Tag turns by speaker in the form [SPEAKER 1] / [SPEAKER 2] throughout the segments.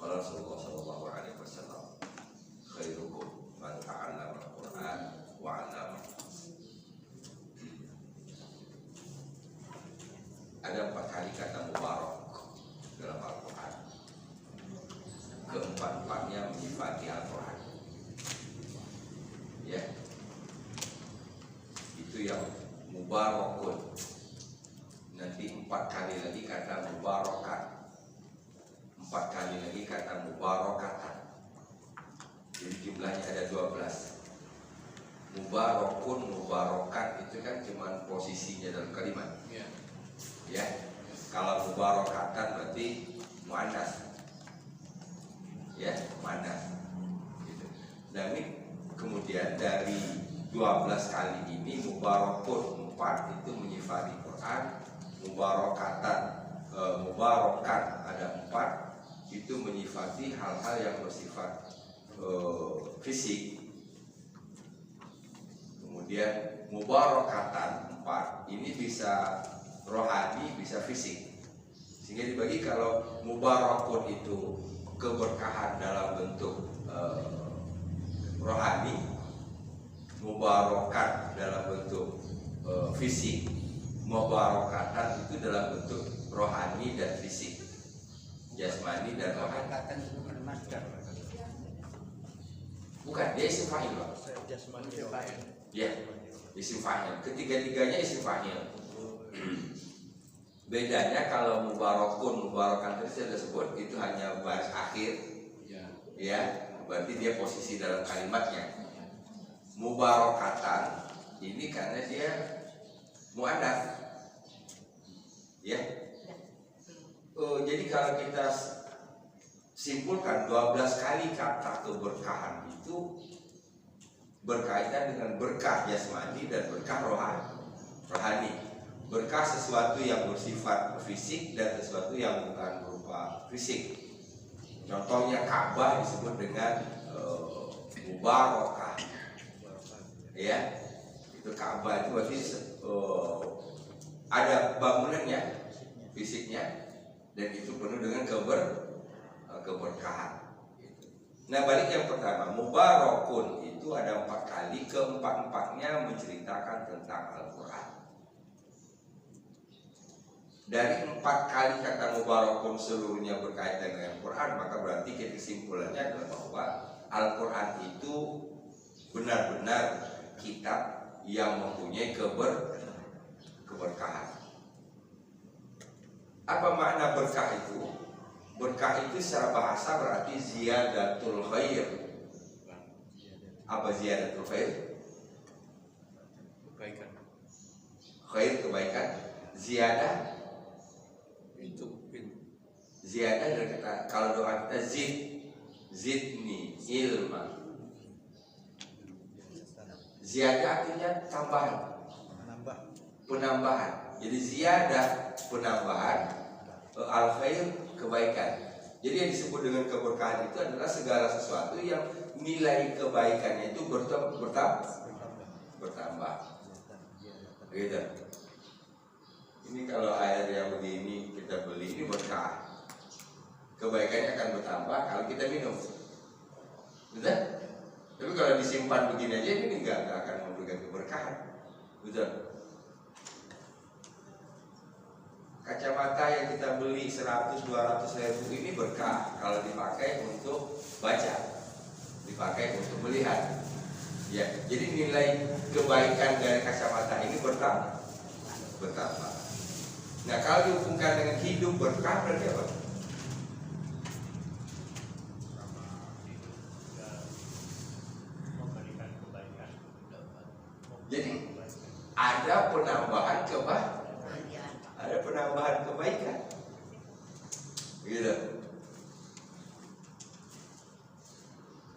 [SPEAKER 1] Qala Rasulullah sallallahu alaihi wasallam, khairukum man ta'allama al-Qur'an wa 'allama. Ada 4 kali kata mubarak dalam Al-Quran. Keempat-empatnya menyifati Al-Quran. Ya, itu yang mubarakun. Nanti 4 kali lagi kata mubarakat, 4 kali lagi kata mubarakatan. Jadi jumlahnya ada 12. Mubarakun, mubarakat itu kan cuma posisinya dalam kalimat. Ya, kalau mubarakatan berarti muannas. Ya, muannas. Gitu. Dan ini kemudian dari 12 kali ini mubarakun 4 itu menyifati Quran, mubarakatan, mubarakat ada 4 itu menyifati hal-hal yang bersifat fisik. Kemudian mubarakatan 4 ini bisa rohani, bisa fisik. Sehingga dibagi kalau mubarakun itu keberkahan dalam bentuk rohani, mubarakat dalam bentuk fisik, mubarakatan itu dalam bentuk rohani dan fisik, jasmani dan rohani. Bukan, dia isim fa'il, Pak. Ya, isim fa'il. Ketiga-tiganya isim fa'il. Bedanya kalau mubarakun, mubarakan tadi saya sudah sebut itu hanya baris akhir, ya, berarti dia posisi dalam kalimatnya. Mubarakatan ini karena dia muannats, ya. Jadi kalau kita simpulkan 12 kali kata keberkahan itu berkaitan dengan berkah jasmani dan berkah rohani. Berkah sesuatu yang bersifat fisik dan sesuatu yang bukan berupa fisik. Contohnya Ka'bah disebut dengan mubarakah. Ya, itu Ka'bah itu berarti ada bangunannya, fisiknya, dan itu penuh dengan keberkahan. Nah, balik yang pertama, mubarakun itu ada 4 kali, keempat-empatnya menceritakan tentang Al-Quran. Dari 4 kali kata mubarakun seluruhnya berkaitan dengan Quran, maka berarti kesimpulannya adalah bahwa Al-Quran itu benar-benar kitab yang mempunyai keberkahan. Apa makna berkah itu? Berkah itu secara bahasa berarti ziyadatul khair. Apa ziyadatul khair? Kebaikan. Khair, kebaikan. Ziyadah itu ziyadah dari kata, kalau doa kita zidni ilma. Ziyadah artinya tambahan, penambahan. Jadi ziyadah penambahan, al khair kebaikan. Jadi yang disebut dengan keberkahan itu adalah segala sesuatu yang nilai kebaikannya itu bertambah. Gitu. Ini kalau air yang begini kita beli, ini berkah. Kebaikannya akan bertambah kalau kita minum. Betul? Tapi kalau disimpan begini aja, ini nggak akan memberikan keberkahan. Betul? Kacamata yang kita beli 100-200 ribu ini berkah kalau dipakai untuk baca, dipakai untuk melihat. Ya, jadi nilai kebaikan dari kacamata ini bertambah. Nah, kalau dihubungkan dengan hidup berkah berarti apa? Jadi ada penambahan kebaikan. Gitu.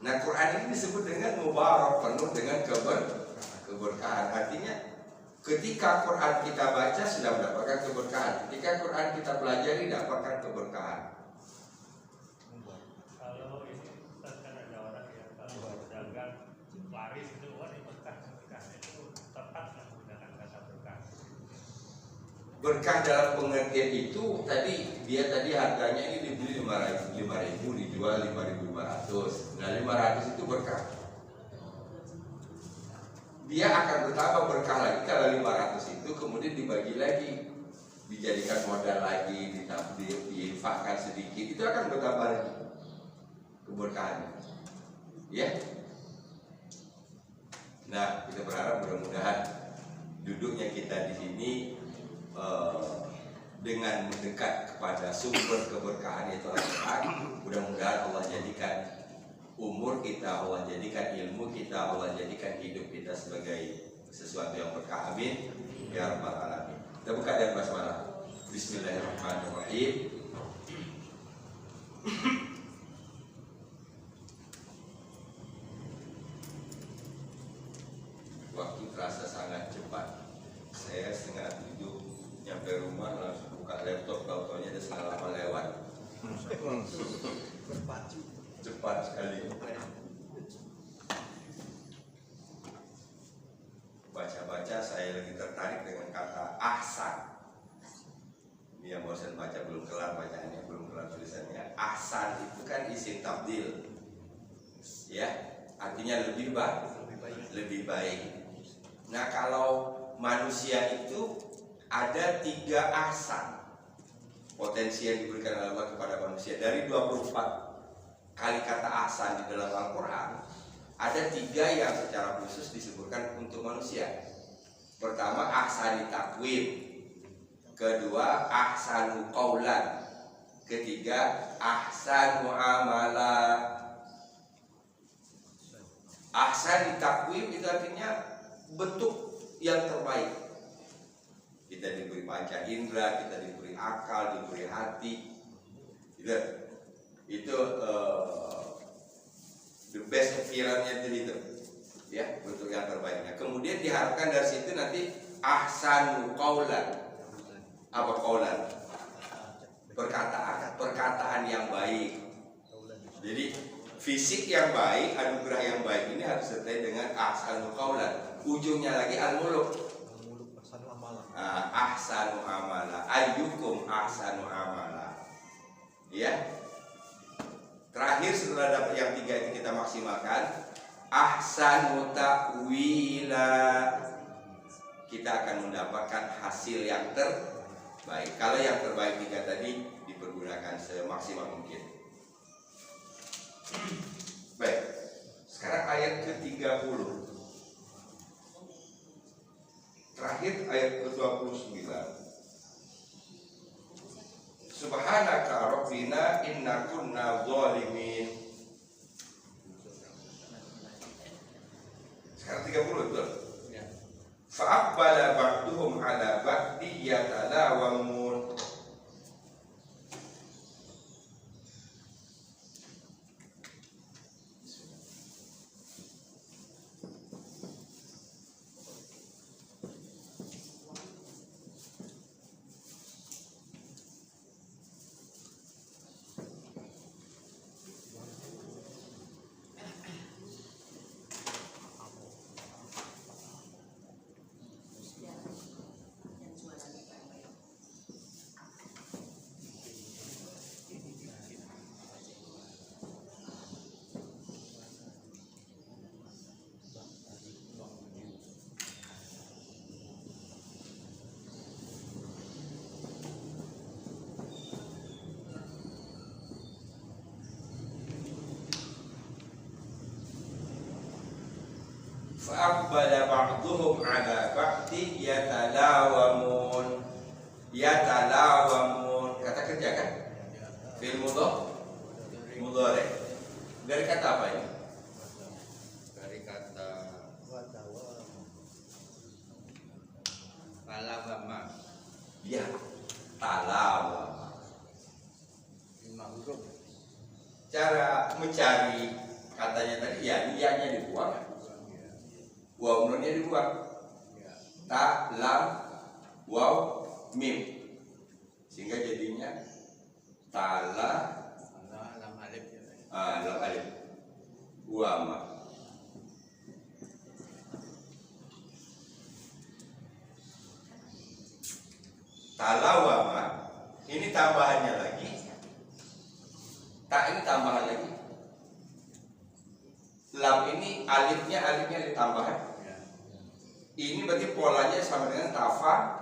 [SPEAKER 1] Nah, Quran ini disebut dengan mubarak, penuh dengan keberkahan. Artinya ketika Quran kita baca sudah mendapatkan keberkahan. Ketika Quran kita pelajari dapatkan keberkahan.
[SPEAKER 2] Kalau ini kan ada orang yang kalau dagang laris itu berkah itu tepat menggunakan kata berkah.
[SPEAKER 1] Berkah dalam pengertian itu tadi dia harganya ini dibeli 5.000 dijual dijual 5.500. Nah 500 itu berkah. Dia akan bertambah berkah lagi kalau 500 itu kemudian dibagi lagi, dijadikan modal lagi, diinfakkan sedikit, itu akan bertambah lagi keberkahannya. Ya. Nah, kita berharap mudah-mudahan duduknya kita di sini dengan mendekat kepada sumber keberkahan itu Al-Quran, mudah-mudahan Allah jadikan umur kita, Allah jadikan ilmu kita, Allah jadikan hidup kita sebagai sesuatu yang berkah. Amin ya rabbal alamin. Kita buka dari basmalah. Bismillahirrahmanirrahim. Waktu terasa sangat cepat. Saya 6:30 nyampe rumah, langsung buka laptop, tau-taunya ada 7:30 lewat. Cepat sekali. Baca-baca saya lagi tertarik dengan kata ahsan. Ini yang bosan baca, belum kelar bacaannya, belum kelar tulisannya. Ahsan itu kan isim tabdil, ya, artinya lebih baik. Nah, kalau manusia itu ada 3 ahsan potensi yang diberikan oleh Allah kepada manusia. Dari 24 kali kata ahsan di dalam Al-Quran, ada 3 yang secara khusus disebutkan untuk manusia. Pertama, ahsani takwim. Kedua, ahsanu qaulan. Ketiga, ahsanu amala. Ahsani takwim itu artinya bentuk yang terbaik. Kita diberi panca indera, kita diberi akal, diberi hati. Itu the best appearance-nya itu, ya, bentuk yang terbaiknya. Kemudian diharapkan dari situ nanti ahsanu qaulan. Apa qaulan? Perkataan yang baik. Jadi fisik yang baik, anugerah yang baik ini harus sertai dengan ahsanu qaulan. Ujungnya lagi al-muluk. Ahsanu amala. Ayyukum ahsanu amala. Ya. Terakhir setelah dapat yang 3 itu kita maksimalkan. Ahsanu ta'wila. Kita akan mendapatkan hasil yang terbaik. Kalau yang terbaik 3 tadi dipergunakan semaksimal mungkin. Baik. Sekarang ayat ke-30. Terakhir ayat ke-29. Subhanaka rabbina inna kunna zalimin. Sekarang 30 betul? Ya. Fa'aqbala ba'duhum ala ba'di yatalawamun. Fa'aqbala ba'duhum ala ba'di yatalawamun. Yatalawamun, kata kerja kan? Fi'il mudhari. Dari kata apa ini? Dari kata talawama. Ya, talawama. Cara mencari katanya tadi, ya, niatnya dibuang. Waw nunnya dibuang. Ta, lam, waw, mim. Sehingga jadinya tala, lam alif. Lam alif. Wama. Talawama. Ini tambahannya lagi. Ta ini tambahan lagi. Lam ini alifnya ditambahan.
[SPEAKER 3] Ya.
[SPEAKER 1] Ini berarti polanya sama dengan tafa.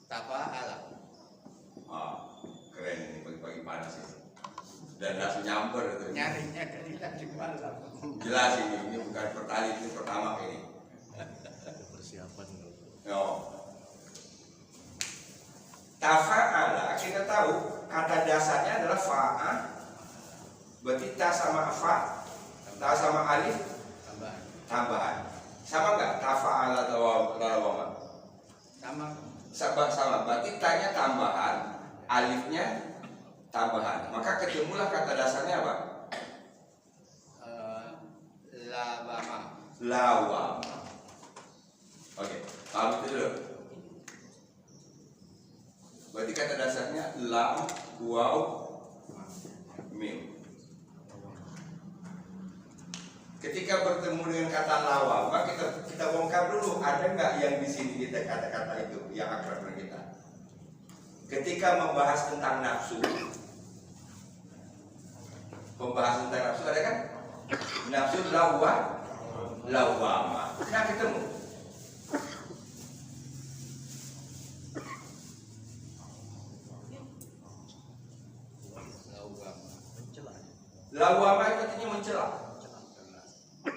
[SPEAKER 3] Tafa'ala.
[SPEAKER 1] Keren ini pagi-pagi panas ini. Dan langsung nyamper itu.
[SPEAKER 3] Nyarinya dari tadi malam.
[SPEAKER 1] Jelas ini bukan pertali, ini pertama ini.
[SPEAKER 2] Persiapan dulu.
[SPEAKER 1] No. Tafa'ala kita tahu kata dasarnya adalah fa'a. Berarti ta sama fa, ta sama alif
[SPEAKER 3] Tambahan.
[SPEAKER 1] tambahan. Sama enggak? Tafa'ala lawama. Sama. Berarti tanya tambahan, alifnya tambahan. Maka ketemulah kata dasarnya apa? Lawama. Oke, paham itu dulu. Berarti kata dasarnya lam, waw, mim. Ketika bertemu dengan kata lawama, kita bongkar dulu ada nggak yang di sini kita kata-kata itu yang akrab dengan kita. Ketika membahas tentang nafsu, ada kan? Nafsu lawama. Nah ketemu. Lawama itu artinya mencela.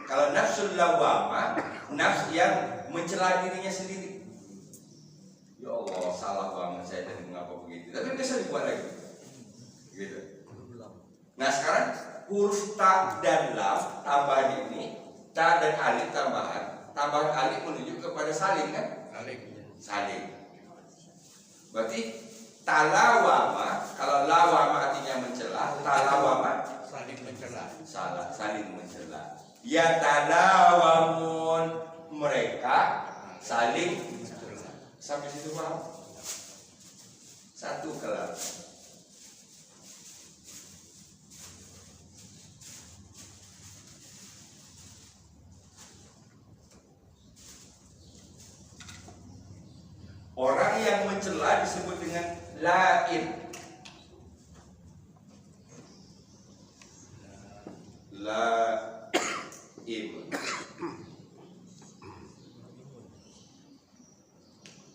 [SPEAKER 1] Kalau nafsu lawama, nafsu yang mencela dirinya sendiri. Ya Allah, salah banget saya tadi mengapa begitu. Tapi bisa dibuat lagi. Gitu. Nah sekarang huruf ta dan lam tambahan ini, ta dan alif tambahan alif menuju kepada saling kan? Saling. Berarti talawama, kalau lawama artinya mencela, talawama
[SPEAKER 3] Saling mencela.
[SPEAKER 1] salah, saling mencela. Ya talawamun, mereka saling
[SPEAKER 3] Mencela.
[SPEAKER 1] sampai situ paham? Satu kelar. Orang yang mencela disebut dengan lain.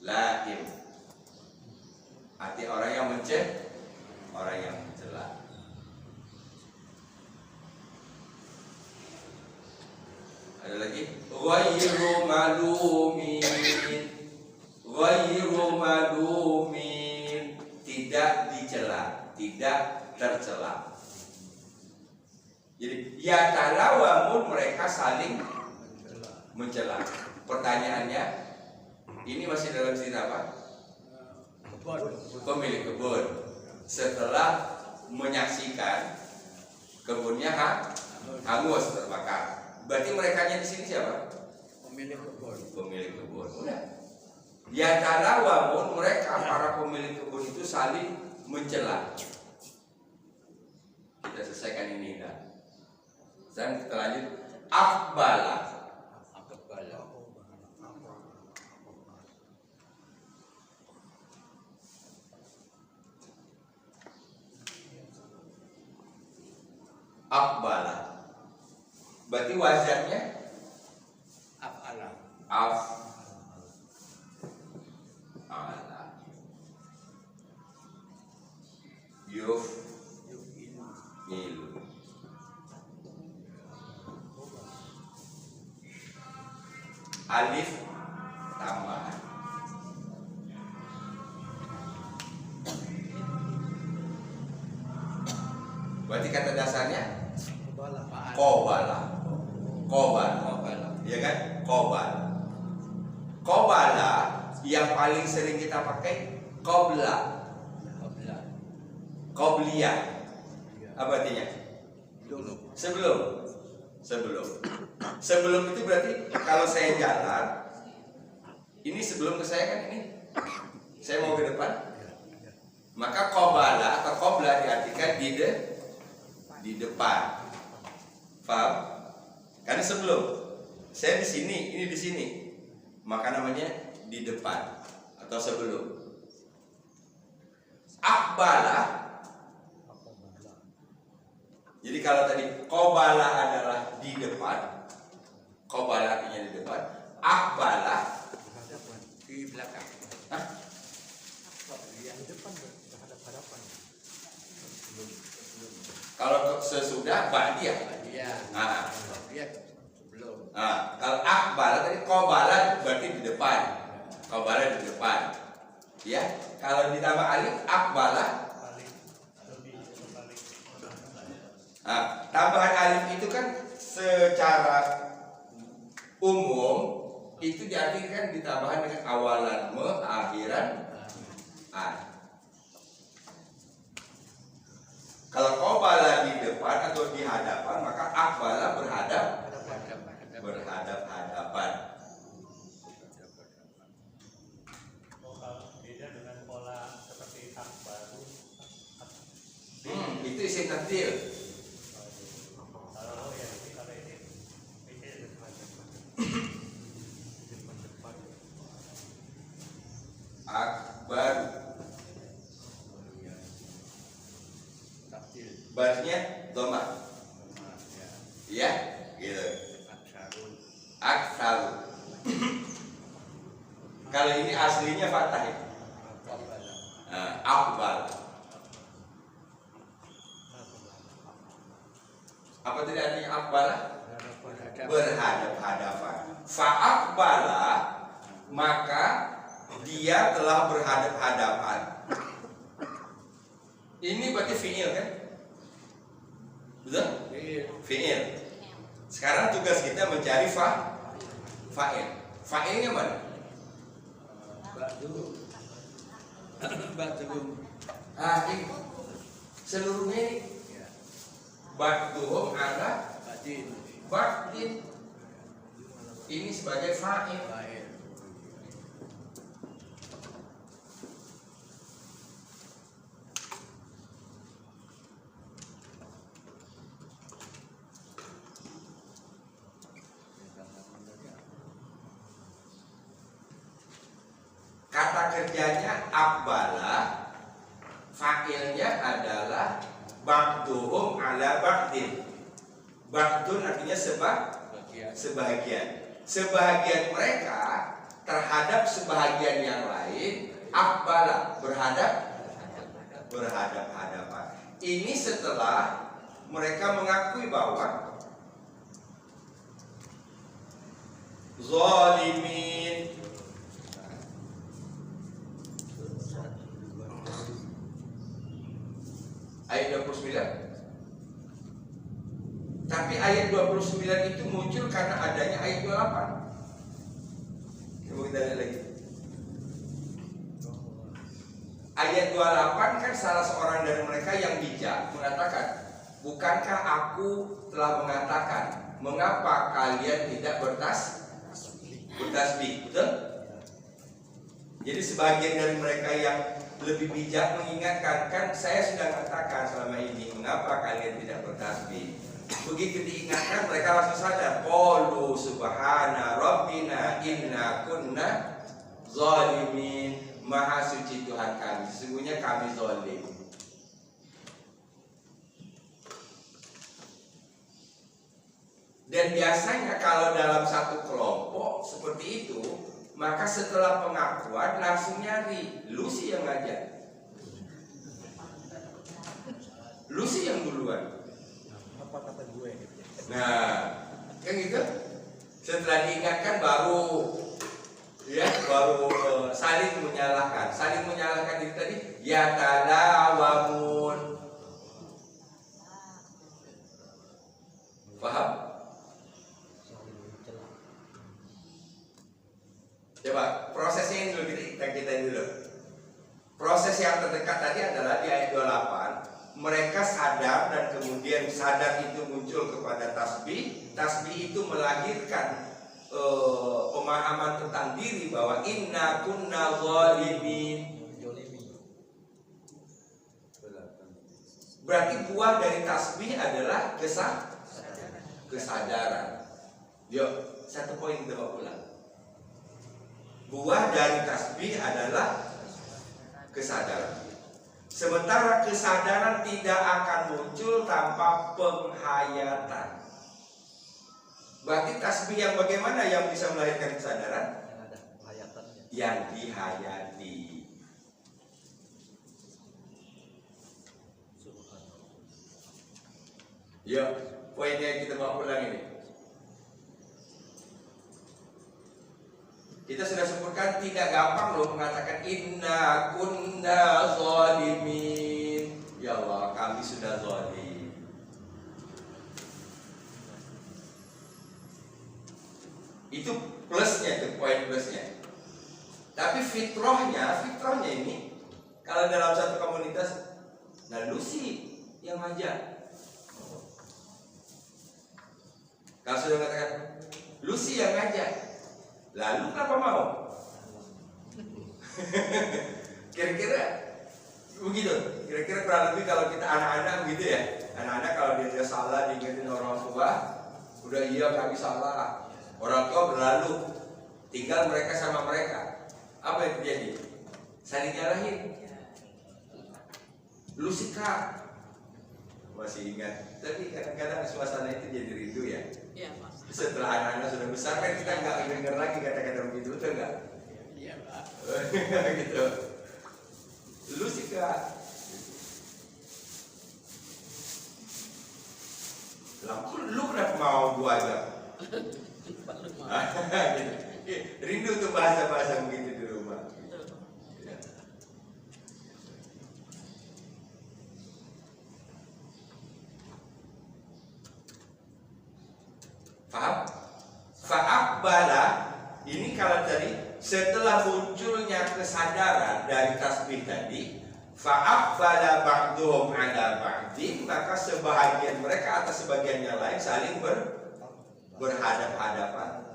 [SPEAKER 1] Laim. Arti orang yang mencela. Ada lagi? Ghairu malumin, tidak dicela, tidak tercela. Jadi ya talawamun, mereka saling mencela. Pertanyaannya, ini masih dalam cerita apa? Pemilik kebun setelah menyaksikan kebunnya hangus terbakar. Berarti merekanya di sini siapa?
[SPEAKER 3] Pemilik kebun.
[SPEAKER 1] Pemilik kebun. Udah. Ya talawamun, mereka para pemilik kebun itu saling mencela. Kita selesaikan ini dah. Dan kita lanjut. Akbala. Akbala. Berarti wazannya
[SPEAKER 3] Af'ala.
[SPEAKER 1] Af'ala. Yuf'ilu. Alif tambahan. Berarti kata dasarnya Qobala. Ya kan? Qobala yang paling sering kita pakai qobla. Qobliyah. Apa artinya? Sebelum. Sebelum itu berarti kalau saya jalan, ini sebelum ke saya kan ini. Saya mau ke depan. Maka qobala atau qobla diartikan di depan. Paham? Karena sebelum saya di sini, ini di sini, maka namanya di depan atau sebelum. Akbala Jadi kalau tadi qobala adalah di depan, qobala artinya di depan, akbala
[SPEAKER 3] Di belakang.
[SPEAKER 1] hah? Kalau sesudah ba'diyah.
[SPEAKER 3] Dia.
[SPEAKER 1] Nah,
[SPEAKER 3] Dia sebelum.
[SPEAKER 1] kalau akbala tadi qobala berarti di depan. Qobala di depan. Ya, kalau ditambah alif akbala.
[SPEAKER 2] balik lebih balik.
[SPEAKER 1] Tambahan alif itu kan secara umum itu diartikan ditambahan dengan awalan me, akhiran an. Kalau qobala di depan atau di hadapan, maka akbala berhadap-hadapan.
[SPEAKER 2] Oh, kalau beda dengan pola seperti baru.
[SPEAKER 1] Itu isim tafdil.
[SPEAKER 2] Kalau ya ini kalau ini depan.
[SPEAKER 1] Akbar,
[SPEAKER 3] Taktil.
[SPEAKER 1] barisnya dhamma.
[SPEAKER 3] Ya.
[SPEAKER 1] Iya, gitu.
[SPEAKER 3] Aksarun.
[SPEAKER 1] Aksaru. Kalau ini aslinya fathah ya.
[SPEAKER 3] Qabala.
[SPEAKER 1] Akbar. Apa tadi artinya akbar?
[SPEAKER 3] Berhadap.
[SPEAKER 1] Berhadap-hadapan. Fa'akbala, maka dia telah berhadap-hadapan. Ini berarti fi'il kan? Betul? Fi'il. Sekarang tugas kita mencari fa'il. Fa'ilnya mana?
[SPEAKER 3] Ba'du. Ba'du.
[SPEAKER 1] Ini seluruhnya ini.
[SPEAKER 3] Ya.
[SPEAKER 1] Ba'duhum ala
[SPEAKER 3] Batin.
[SPEAKER 1] ba'din. Ini sebagai fa'il.
[SPEAKER 3] Fa'il.
[SPEAKER 1] Kata kerjanya akbala, fa'ilnya adalah ba'duhum ala ba'din. Ba'dun artinya
[SPEAKER 3] Bagian.
[SPEAKER 1] sebahagian. Sebahagian mereka terhadap sebahagian yang lain akbala, berhadap-hadapan. Ini setelah mereka mengakui bahwa zalimin. Ayat 29. Tapi ayat 29 itu muncul karena adanya ayat 28. Coba kita lihat lagi. Ayat 28 kan salah seorang dari mereka yang bijak mengatakan, bukankah aku telah mengatakan, mengapa kalian tidak bertasbih? Betul? Jadi sebagian dari mereka yang lebih bijak mengingatkan, kan saya sudah katakan selama ini, mengapa kalian tidak bertasbih? Begitu diingatkan mereka langsung sadar, qalu subhana rabbina inna kunna zalimin. Maha suci Tuhan kami, sesungguhnya kami zalim. Dan biasanya kalau dalam satu kelompok seperti itu, maka setelah pengakuan langsung nyari, lu sih yang ngajak, lu sih yang duluan.
[SPEAKER 4] Apa kata gue?
[SPEAKER 1] Nah, kan gitu. Setelah diingatkan baru saling menyalahkan. Saling menyalahkan itu tadi yatalawamun. Paham? Coba prosesnya ini dulu kita dulu. Proses yang terdekat tadi adalah di ayat 28. Mereka sadar dan kemudian sadar itu muncul kepada tasbih. Tasbih itu melahirkan pemahaman tentang diri bahwa inna kunna zalimin. Berarti buah dari tasbih adalah kesadaran. Yuk, satu poin kita bawa ulang. Buah dari tasbih adalah kesadaran. Sementara kesadaran tidak akan muncul tanpa penghayatan. Berarti tasbih yang bagaimana yang bisa melahirkan kesadaran?
[SPEAKER 3] Yang ada hayatannya.
[SPEAKER 1] Yang dihayati. Ya, poinnya kita mau ulang ini. Kita sudah sebutkan tidak gampang loh mengatakan inna kunna zalimin. Ya Allah, kami sudah zalim. Itu plusnya, itu poin plusnya. Tapi fitrahnya ini kalau dalam satu komunitas, nah lu sih yang ngajak. Kalau sudah mengatakan lu sih yang ngajak, lalu kenapa mau? Kira-kira begitu. Kira-kira kurang lebih kalau kita anak-anak begitu ya. Anak-anak kalau dia salah diingetin orang tua, udah iya kami salah. Orang tua berlalu, tinggal mereka sama mereka. Apa yang terjadi? Saling nyalahin. Lu sih kak, masih ingat. Tapi kadang-kadang suasana itu jadi rindu ya.
[SPEAKER 4] Iya, Pak.
[SPEAKER 1] Setelah anak-anak sudah besar kan kita nggak dengar lagi kata-kata begitu, betul nggak?
[SPEAKER 3] Iya, Pak.
[SPEAKER 1] Gitu. Lu sih kak. Lampu lu kenapa mau gua aja? Rindu tuh bahasa-bahasa begitu di rumah. Ya. Paham? Fa'aqbala ini kalau tadi setelah munculnya kesadaran dari tasbih tadi, fa'aqbala ba'duhum 'ala ba'din, maka sebahagian mereka atas sebagian yang lain saling berhadap-hadapan.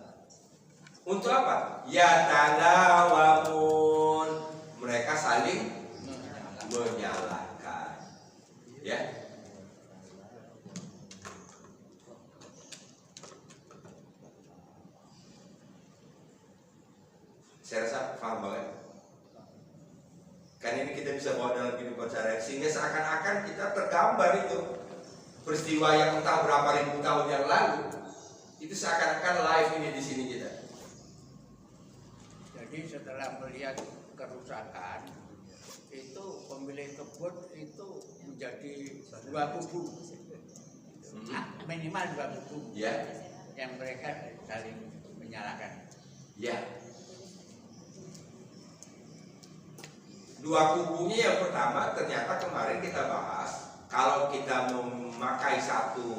[SPEAKER 1] Untuk apa? Ya talawamun, mereka saling menyalahkan. Ya. Saya rasa paham banget. Kan ini kita bisa bawa dalam kehidupan sehari-hari, sehingga seakan-akan kita tergambar itu peristiwa yang entah berapa ribu tahun yang lalu itu seakan-akan live ini di sini kita.
[SPEAKER 3] Jadi setelah melihat kerusakan, itu pemilik kebun itu menjadi dua kubu. Minimal dua kubu.
[SPEAKER 1] Ya,
[SPEAKER 3] Yang mereka saling menyalahkan.
[SPEAKER 1] ya. Dua kubunya yang pertama ternyata kemarin kita bahas, kalau kita memakai satu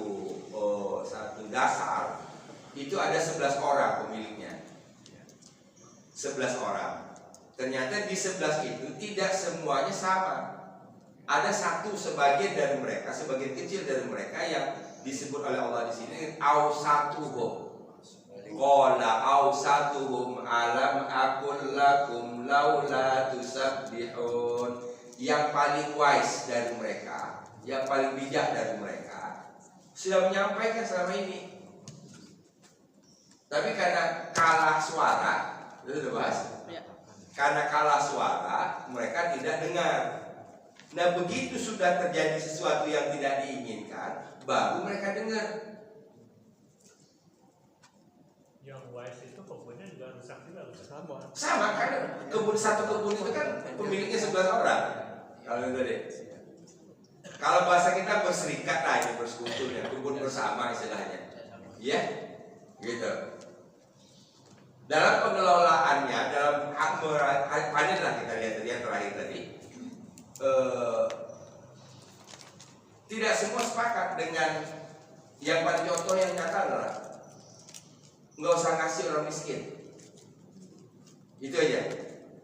[SPEAKER 1] dasar itu ada 11 orang pemiliknya. 11 orang. Ternyata di 11 itu tidak semuanya sama. Ada satu sebagian dari mereka, sebagian kecil dari mereka yang disebut oleh Allah di sini awsatuhum. Qala awsatuhum alam aqul lakum laula tusabbihun. Yang paling wise dari mereka, yang paling bijak dari mereka sudah menyampaikan selama ini. Tapi karena kalah suara, itu bahas.
[SPEAKER 4] Ya.
[SPEAKER 1] Karena kalah suara, mereka tidak dengar. Nah, begitu sudah terjadi sesuatu yang tidak diinginkan, baru mereka dengar.
[SPEAKER 2] Yang wise itu kebunnya juga rusak juga,
[SPEAKER 1] Sama kan, satu kebun itu kan pemiliknya 11 orang. Kalau itu deh. Kalau bahasa kita berserikat lah, ini bersekutu ya, kebun bersama istilahnya. Ya, gitu. Dalam pengelolaannya, dalam hak panen lah kita lihat tadi yang terakhir tadi, tidak semua sepakat dengan yang paling contoh yang nyata adalah nggak usah ngasih orang miskin. Itu aja.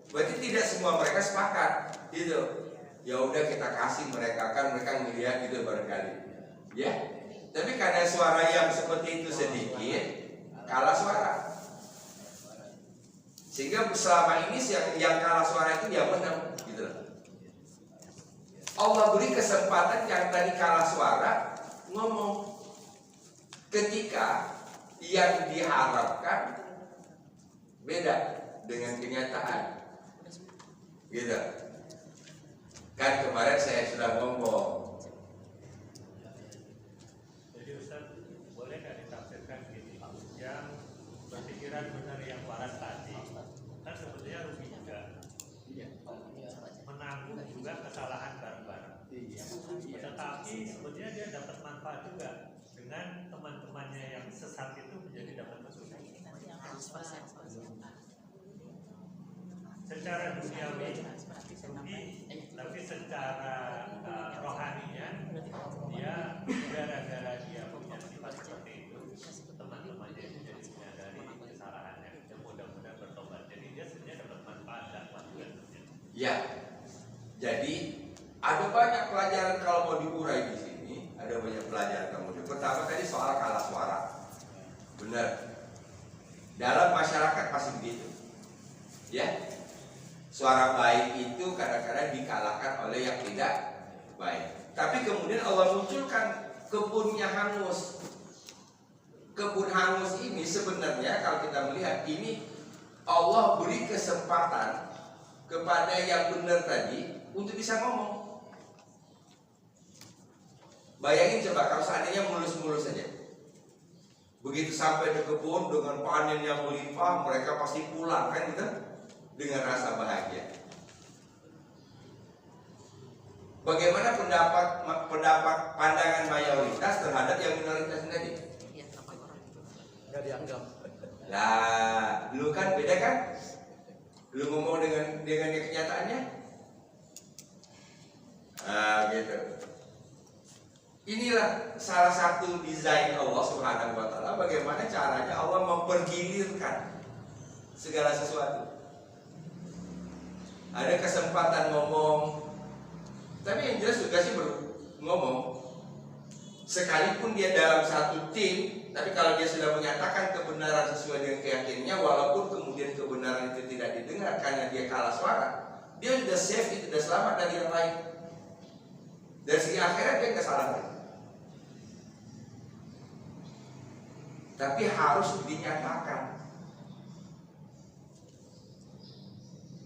[SPEAKER 1] Berarti tidak semua mereka sepakat, gitu. Ya udah kita kasih mereka, kan mereka melihat gitu barangkali. Ya. Tapi karena suara yang seperti itu sedikit, kalah suara. Sehingga selama ini yang kalah suara itu yang menang, gitu. Allah beri kesempatan yang tadi kalah suara ngomong. Ketika yang diharapkan beda dengan kenyataan, gitu. Kan kemarin saya sudah ngomong.
[SPEAKER 2] Jadi Ustaz, boleh nggak ditafsirkan gini? Yang berpikiran benar yang waras tadi, kan sebetulnya rugi juga, menanggung juga kesalahan bareng-bareng. Tetapi sebetulnya dia dapat manfaat juga dengan teman-temannya yang sesat itu menjadi dapat petunjuk. Secara duniawi rugi, tapi secara rohaninya dia gara-gara dia punya sifat seperti itu, teman-temannya itu jadi menyadari kesalahannya dan mudah-mudahan bertobat. Jadi dia sebenarnya dapat manfaat dakwah juga.
[SPEAKER 1] Ya, jadi ada banyak pelajaran kalau mau diurai di sini. Ada banyak pelajaran kemudian. Pertama tadi soal kalah suara, benar. Dalam masyarakat pasti begitu, ya. Suara baik itu kadang-kadang dikalahkan oleh yang tidak baik. Tapi kemudian Allah munculkan kebunnya hangus. Kebun hangus ini sebenarnya kalau kita melihat ini Allah beri kesempatan kepada yang benar tadi untuk bisa ngomong. Bayangin coba kalau seandainya mulus-mulus saja. Begitu sampai di kebun dengan panen yang melimpah, mereka pasti pulang kan gitu, dengan rasa bahagia. Bagaimana pendapat pandangan mayoritas terhadap yang minoritas tadi?
[SPEAKER 3] Nggak dianggap.
[SPEAKER 1] Lah, lu kan beda kan? Lu ngomong dengan yang kenyataannya? Gitu. Inilah salah satu desain Allah Subhanahu wa taala, bagaimana caranya Allah mempergilirkan segala sesuatu. Ada kesempatan ngomong, tapi yang jelas juga sih ngomong. Sekalipun dia dalam satu tim, tapi kalau dia sudah menyatakan kebenaran sesuai dengan keyakinannya, walaupun kemudian kebenaran itu tidak didengar karena dia kalah suara, dia sudah safe, dia sudah selamat dari yang lain. Dari segi akhirat dia nggak salah lagi. Tapi harus dinyatakan.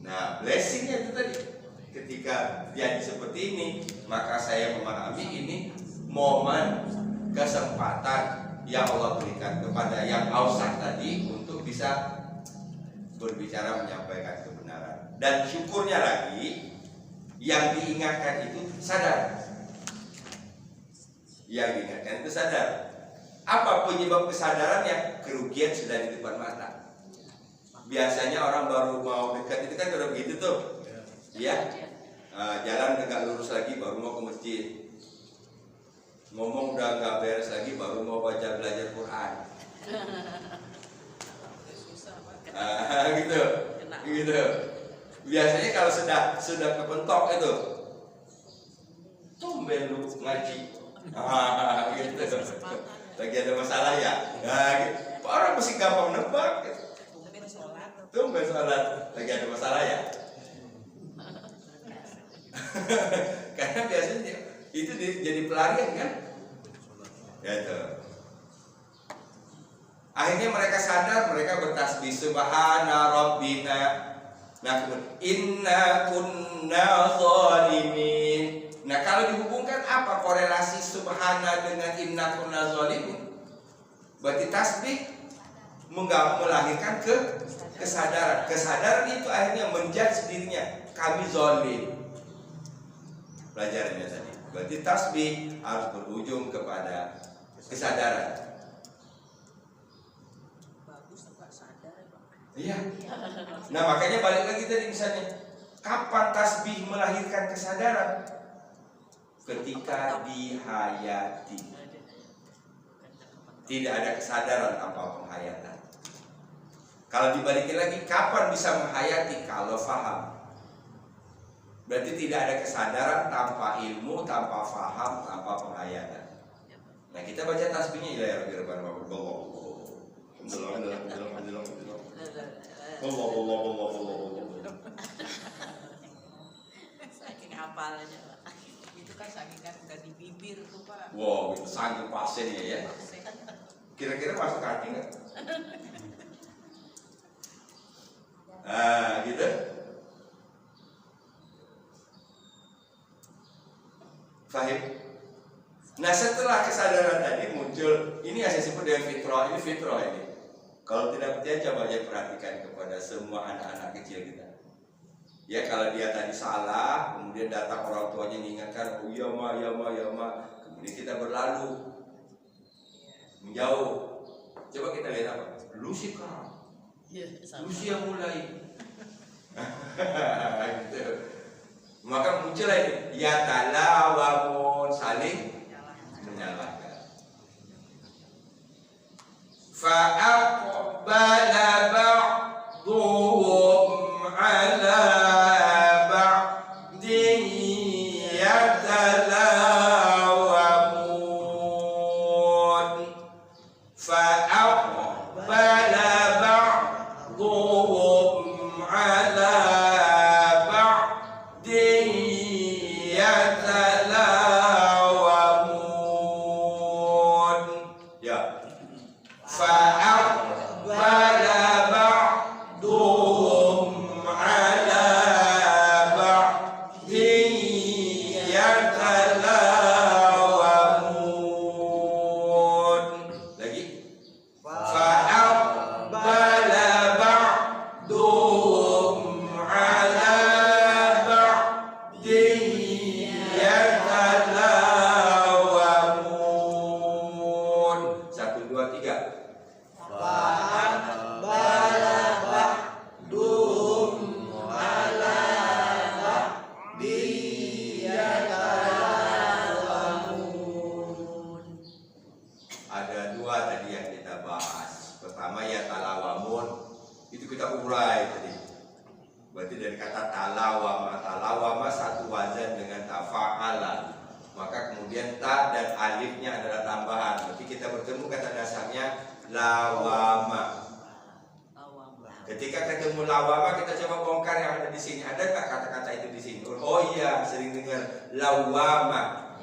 [SPEAKER 1] Nah, blessingnya itu tadi, ketika jadi seperti ini, maka saya memahami ini momen kesempatan yang Allah berikan kepada yang ausah tadi untuk bisa berbicara, menyampaikan kebenaran. Dan syukurnya lagi, yang diingatkan itu sadar. Yang diingatkan itu sadar. Apa penyebab kesadarannya? Kerugian sudah di depan mata. Biasanya orang baru mau dekat itu kan udah begitu tuh, ya. Jalan tegak lurus lagi baru mau ke masjid. Ngomong udah nggak beres lagi baru mau baca belajar Quran. Gitu. Biasanya kalau sudah kebentok itu, tumben lu ngaji. Gitu. Lagi ada masalah ya. Gitu. Orang mesti gampang nebak. Gitu. Tumben sholat, lagi ada masalah ya. Karena biasanya itu jadi pelarian kan. Gitu. Akhirnya mereka sadar, mereka bertasbih subhana rabbina. Nah, inna kunna zalimin. Nah, kalau dihubungkan apa korelasi subhana dengan inna kunna zalimin? Berarti tasbih melahirkan kesadaran. Kesadaran itu akhirnya menjudge dirinya, kami zalim. Pelajarannya tadi. Berarti tasbih harus berujung kepada kesadaran. Iya. Nah, makanya balik lagi tadi misalnya, kapan tasbih melahirkan kesadaran? Ketika dihayati. Tidak ada kesadaran tanpa penghayatan. Kalau dibalikin lagi, kapan bisa menghayati? Kalau faham. Berarti tidak ada kesadaran tanpa ilmu, tanpa faham, tanpa penghayatan. Nah, kita baca tasbihnya ya
[SPEAKER 4] saking hafalnya Pak. Itu kan saking kan udah di bibir tuh Pak.
[SPEAKER 1] Wow, itu saking pasennya ya. Kira-kira masuk hati nggak? Gitu. Fahim? Nah setelah kesadaran tadi muncul, ini yang saya sebut dengan fitrah, ini fitrah ini. Kalau tidak percaya coba aja perhatikan kepada semua anak-anak kecil kita. Ya kalau dia tadi salah, kemudian datang orang tuanya mengingatkan, oh ya ma, ya ma, ya ma. Kemudian kita berlalu, menjauh. Coba kita lihat apa? Lu sih kau, lu sih yang mulai. Gitu. Maka muncullah ini, ya talawamun, saling menyalahkan. Fa'aqbala ba'duhum ala ba'din yatalawamun. Fa'aqbala ba'duhum ala ba'din yatalawamun. Ya. Fa'aqbala ba'duhum ala ba'din yatalawamun. Lagi. Fa'aqbala ba'duhum ala ba'din yatalawamun. 1, 2, 3. Ada 2 tadi yang kita bahas. Pertama ya talawamun, itu kita urai tadi. Berarti dari kata talawama, talawama satu wazan dengan tafa'ala. Maka kemudian ta dan alifnya adalah tambahan. Berarti kita bertemu kata dasarnya lawama. Ketika ketemu lawama, kita coba bongkar yang ada di sini. Ada nggak kata-kata itu di sini? Oh iya, sering dengar lawama.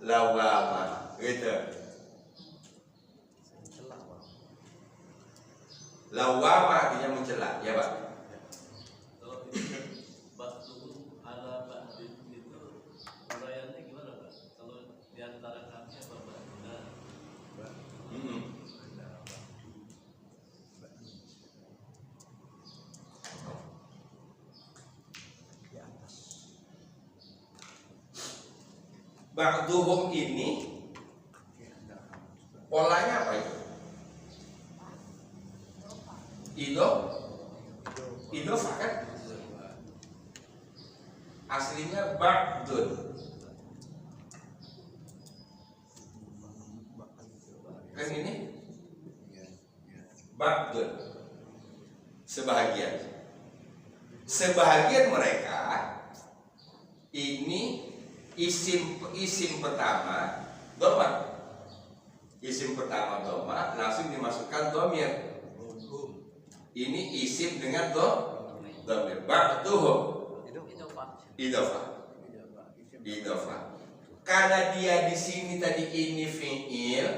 [SPEAKER 1] Lawama, gitu. Lawama artinya mencela, ya Pak.
[SPEAKER 5] Kalau itu ba'duhum ala ba'din itu uraiannya gimana Pak? Kalau diantara kami apa ba'duna?
[SPEAKER 1] Ba'duhum ini polanya apa itu? Idofah kan? Aslinya ba'dun. Kan ini? Ba'dun. Sebahagian. Sebahagian mereka ini isim pertama dhamma. Isim pertama dhamma langsung dimasukkan dhamir. Ini isim dengan dhamir. Ba'duhum idofah. Karena dia di sini tadi ini fi'il,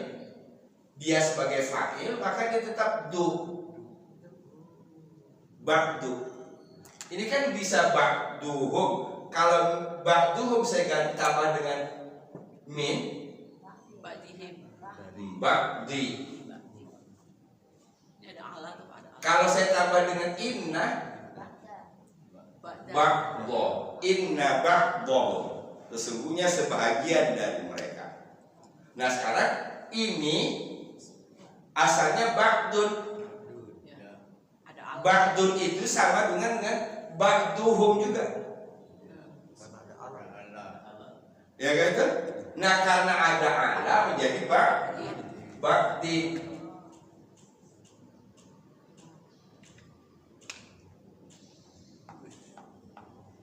[SPEAKER 1] dia sebagai fa'il, maka dia tetap ba'du. Ini kan bisa ba'duhum. Kalau ba'duhum saya ganti tambah dengan min, ba'di. Kalau saya tambah dengan inna, ba'do. Inna ba'do. Sesungguhnya sebahagian dari mereka. Nah sekarang ini asalnya ba'dun. Ba'dun itu sama dengan ba'duhum juga. Ya kan itu? Nah karena ada ala menjadi ba'di.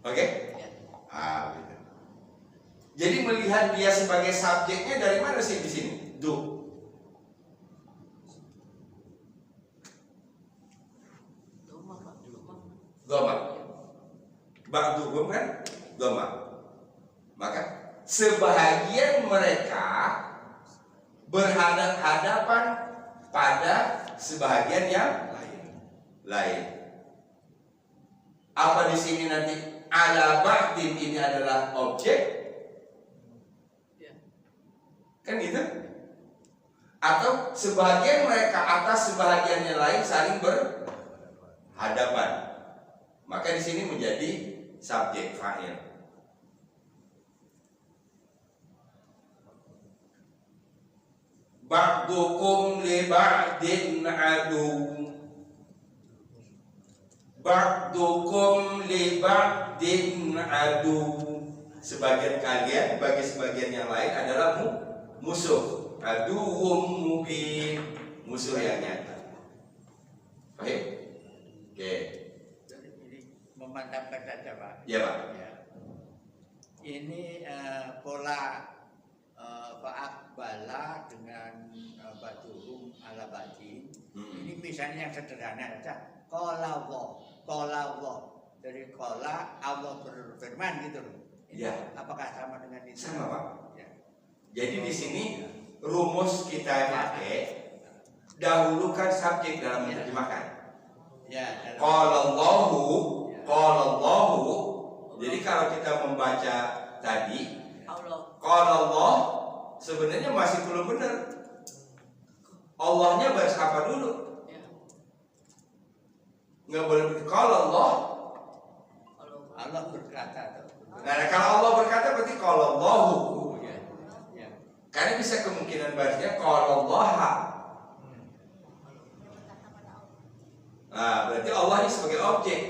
[SPEAKER 1] Oke? Gitu. Jadi melihat dia sebagai subjeknya dari mana sih di sini? Dhamma. Ba'duhum kan dhamma. Maka sebahagian mereka berhadapan pada sebahagian yang lain. Apa di sini nanti ala ba'din ini adalah objek Kan gitu? Atau sebagian mereka atas, sebagian yang lain saling berhadapan. Maka di sini menjadi subjek fa'il. Ba'dukum li ba'din adu. Ba'dukum li ba'din adu. Sebagian kalian bagi sebagian yang lain adalah musuh. Aduhum mubin, musuh yang nyata. Baik? Oke.
[SPEAKER 3] Jadi ini memantapkan saja Pak.
[SPEAKER 1] Ya Pak.
[SPEAKER 3] Ya. Ini pola Akbala dengan Baduhum ala Badin. Ini misalnya yang sederhana saja. Qala Allah. Dari qala Allah berfirman gitu loh. Ini
[SPEAKER 1] Ya.
[SPEAKER 3] apakah sama dengan itu?
[SPEAKER 1] Sama Pak.
[SPEAKER 3] Ya.
[SPEAKER 1] Jadi di sini rumus kita pakai dahulukan subjek dalam menerjemahkan.
[SPEAKER 3] Ya.
[SPEAKER 1] Qala Allahu. Jadi kalau kita membaca tadi qala Allah sebenarnya masih belum benar. Allahnya bahasa apa dulu? Nggak boleh qala Allah.
[SPEAKER 3] Allah berkata.
[SPEAKER 1] Nah, kalau Allah berkata berarti qala Allahu.
[SPEAKER 3] Ya.
[SPEAKER 1] Karena bisa kemungkinan bahasanya qala Allah. Nah, berarti Allah ini sebagai objek.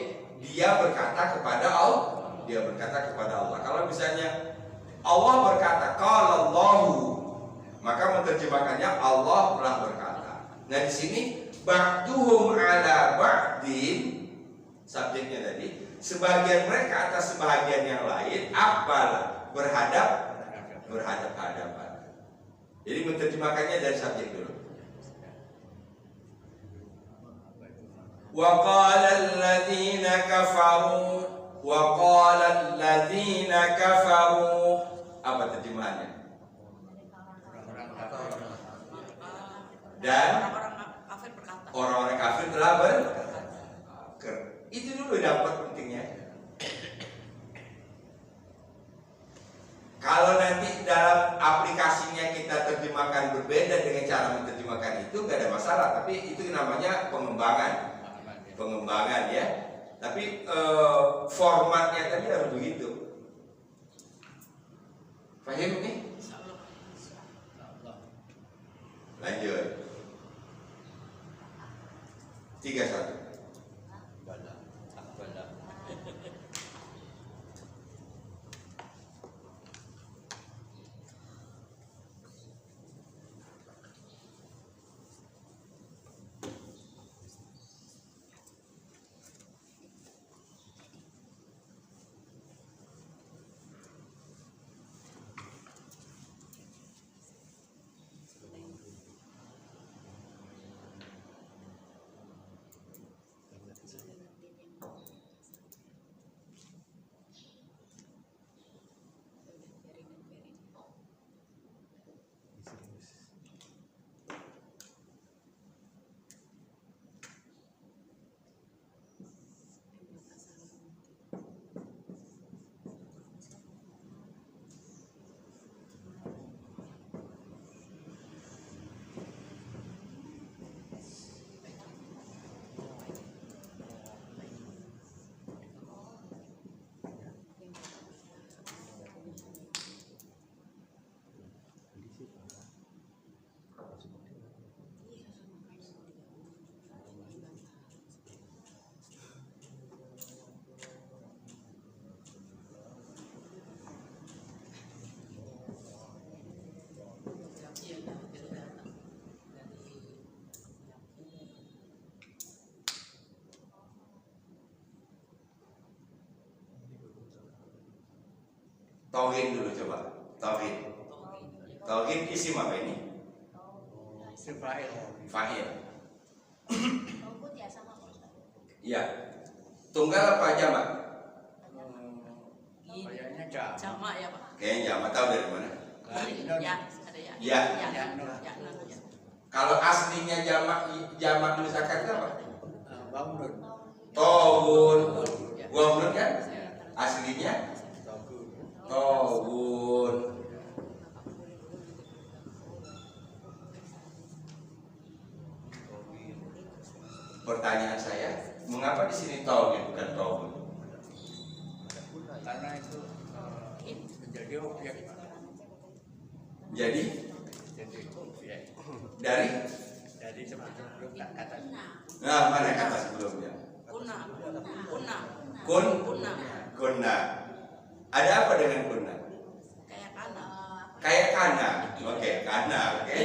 [SPEAKER 1] Dia berkata kepada Allah. Kalau misalnya Allah berkata qala Allahu, maka menerjemahkannya Allah telah berkata. Nah, di sini ba'duhum ala ba'din, subjeknya tadi, sebagian mereka atas sebagian yang lain, akbala, berhadap-hadapan. Jadi menerjemahkannya dari subjek dulu. Wa qala alladziina kafaru. Apa terjemahannya? Dan orang-orang kafir telah itu dulu dapat pentingnya. Kalau nanti dalam aplikasinya kita terjemahkan berbeda dengan cara menerjemahkan itu nggak ada masalah, tapi itu namanya pengembangan ya. Tapi formatnya tadi harus begitu. Paham nih? Lanjut. 31. Tauhid dulu coba. Tauhid isim apa ini? Fa'il. Iya. Tunggal apa jamak?
[SPEAKER 3] Kayaknya
[SPEAKER 4] Jamak ya Pak.
[SPEAKER 1] Kayaknya jamak, tahu dari mana?
[SPEAKER 4] Ya, ada ya.
[SPEAKER 1] Ya.
[SPEAKER 4] Ya.
[SPEAKER 1] Kalau aslinya jamak misalkan itu apa?
[SPEAKER 3] bangun.
[SPEAKER 1] Tawun. Bangun kan? Aslinya Tawun. Pertanyaan saya, mengapa di sini taugid bukan taugut?
[SPEAKER 3] Karena itu menjadi objek, Pak.
[SPEAKER 1] Jadi
[SPEAKER 3] Jadi objek
[SPEAKER 1] dari
[SPEAKER 3] sebelum tak kata.
[SPEAKER 1] nah mana kata sebelumnya?
[SPEAKER 4] Kuna.
[SPEAKER 1] Kunna. Ada apa dengan kunna?
[SPEAKER 4] Kayak kana.
[SPEAKER 1] Kayak kana. Oke, kana. Oke.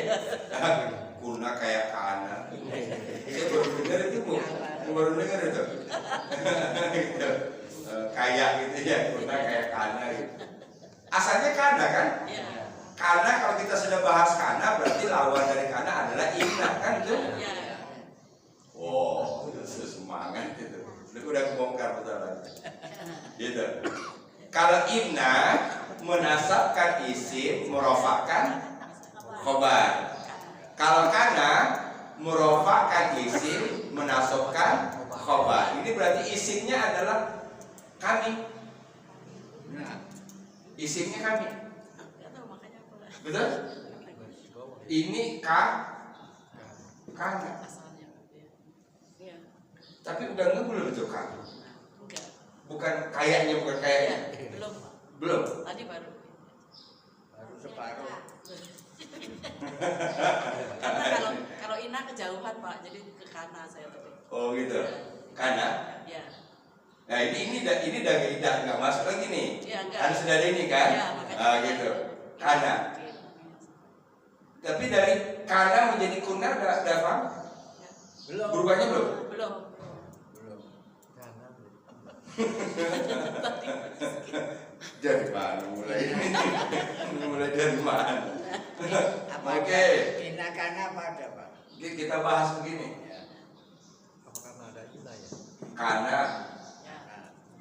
[SPEAKER 1] Kunna kayak kana. Saya baru dengar itu, Bu. Baru dengar itu. Gitu. Kayak gitu ya, kunna kayak kana gitu. Asalnya kana kan?
[SPEAKER 4] Iya.
[SPEAKER 1] Kana kalau kita sudah bahas kana berarti lawan dari kana adalah inna kan itu?
[SPEAKER 4] Iya.
[SPEAKER 1] Oh, semangat gitu. Udah kebongkar betul lagi. Gitu. Kalau inna menasabkan isim, merofakan khobar. Kalau kana merofakan isim, menasabkan khobar. Ini berarti isimnya adalah kami.
[SPEAKER 3] Nah,
[SPEAKER 1] Isimnya kami.
[SPEAKER 4] Nggak tahu makanya apa.
[SPEAKER 1] Betul? Ini kana.
[SPEAKER 4] Asalnya. Iya.
[SPEAKER 1] Tapi udah belum itu kan?
[SPEAKER 4] Enggak.
[SPEAKER 1] Bukan kayaknya.
[SPEAKER 4] Iya, belum.
[SPEAKER 1] Belum.
[SPEAKER 4] Tadi baru.
[SPEAKER 3] baru separuh.
[SPEAKER 4] Karena kalau Ina kejauhan Pak, jadi ke kana saya tadi.
[SPEAKER 1] Oh gitu. Kana.
[SPEAKER 4] Iya.
[SPEAKER 1] Nah ini nggak masuk lagi nih.
[SPEAKER 4] Iya, enggak.
[SPEAKER 1] Harus sudah ada ini kan?
[SPEAKER 4] Iya, makanya.
[SPEAKER 1] Ah gitu. Kana.
[SPEAKER 4] Oke.
[SPEAKER 1] Tapi dari kana menjadi kuna udah paham?
[SPEAKER 3] Belum.
[SPEAKER 1] Berubahnya belum?
[SPEAKER 4] Belum.
[SPEAKER 3] Belum.
[SPEAKER 1] Dari mana mulai? Mulai dari mana? Oke.
[SPEAKER 3] Tindakan apa ada, Pak?
[SPEAKER 1] Kita bahas begini.
[SPEAKER 6] Apakah ada ina ya?
[SPEAKER 1] Karena
[SPEAKER 4] Ya.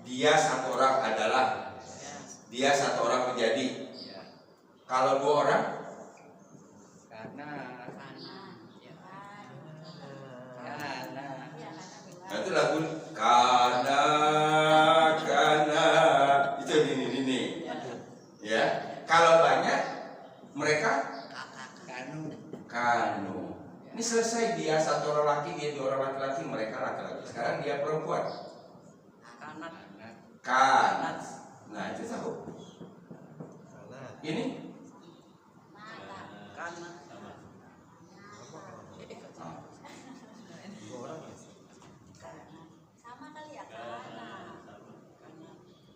[SPEAKER 1] dia satu orang adalah,
[SPEAKER 4] Ya.
[SPEAKER 1] dia satu orang menjadi.
[SPEAKER 3] Ya.
[SPEAKER 1] Kalau dua orang,
[SPEAKER 3] Karena
[SPEAKER 4] Ya.
[SPEAKER 1] nah itu lagu karena itu ini. Ya. Kalau banyak mereka kanu. Ini selesai, dia satu orang laki, dia dua orang laki-laki, mereka laki-laki. Sekarang dia perempuan.
[SPEAKER 4] Kanat.
[SPEAKER 1] Kan. Nah itu tahu.
[SPEAKER 6] Karena
[SPEAKER 1] Ini
[SPEAKER 4] Kanat.
[SPEAKER 6] dua orang ya.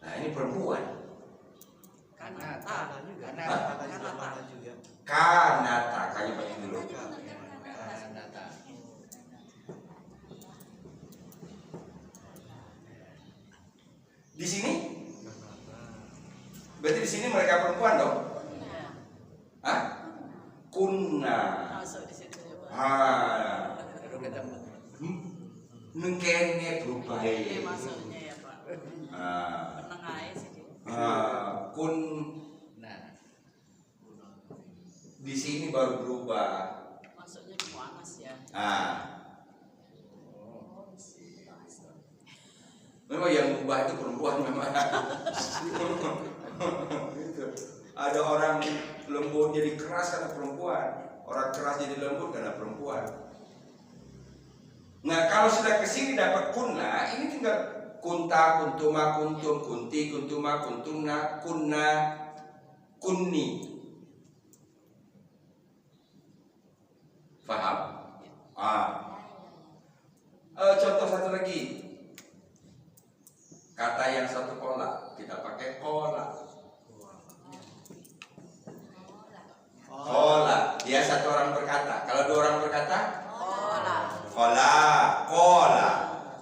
[SPEAKER 1] nah ini perempuan.
[SPEAKER 4] Kanata.
[SPEAKER 6] Karena juga.
[SPEAKER 3] Karena.
[SPEAKER 6] Karena juga mana juga.
[SPEAKER 1] Kanata, kayaknya pakai dulu.
[SPEAKER 3] Kanata.
[SPEAKER 1] Di sini,
[SPEAKER 6] Karena
[SPEAKER 1] berarti di sini mereka perempuan dong.
[SPEAKER 4] Ya.
[SPEAKER 1] Hah? Kunna.
[SPEAKER 4] Masuk di situ ya Pak.
[SPEAKER 3] Baru ketemu.
[SPEAKER 1] Nengkene berubah.
[SPEAKER 4] Ini masuknya ya Pak.
[SPEAKER 1] Ah,
[SPEAKER 4] Meneng aja sih dia.
[SPEAKER 1] kun
[SPEAKER 3] Nah,
[SPEAKER 1] di sini baru berubah.
[SPEAKER 4] Masuknya di Mu'anas ya.
[SPEAKER 1] Memang yang berubah itu perempuan memang. Gitu. Ada orang lembut jadi keras karena perempuan, orang keras jadi lembut karena perempuan. Nah kalau sudah kesini dapat kunna, ini tinggal kunta, kuntuma, kuntum, kunti, kuntuma, kuntumna, kunna, kunni. Paham? Contoh satu lagi. Kata yang satu kola, kita pakai kola. Kola, dia satu orang berkata. Kalau dua orang berkata,
[SPEAKER 4] Kola.
[SPEAKER 1] kola.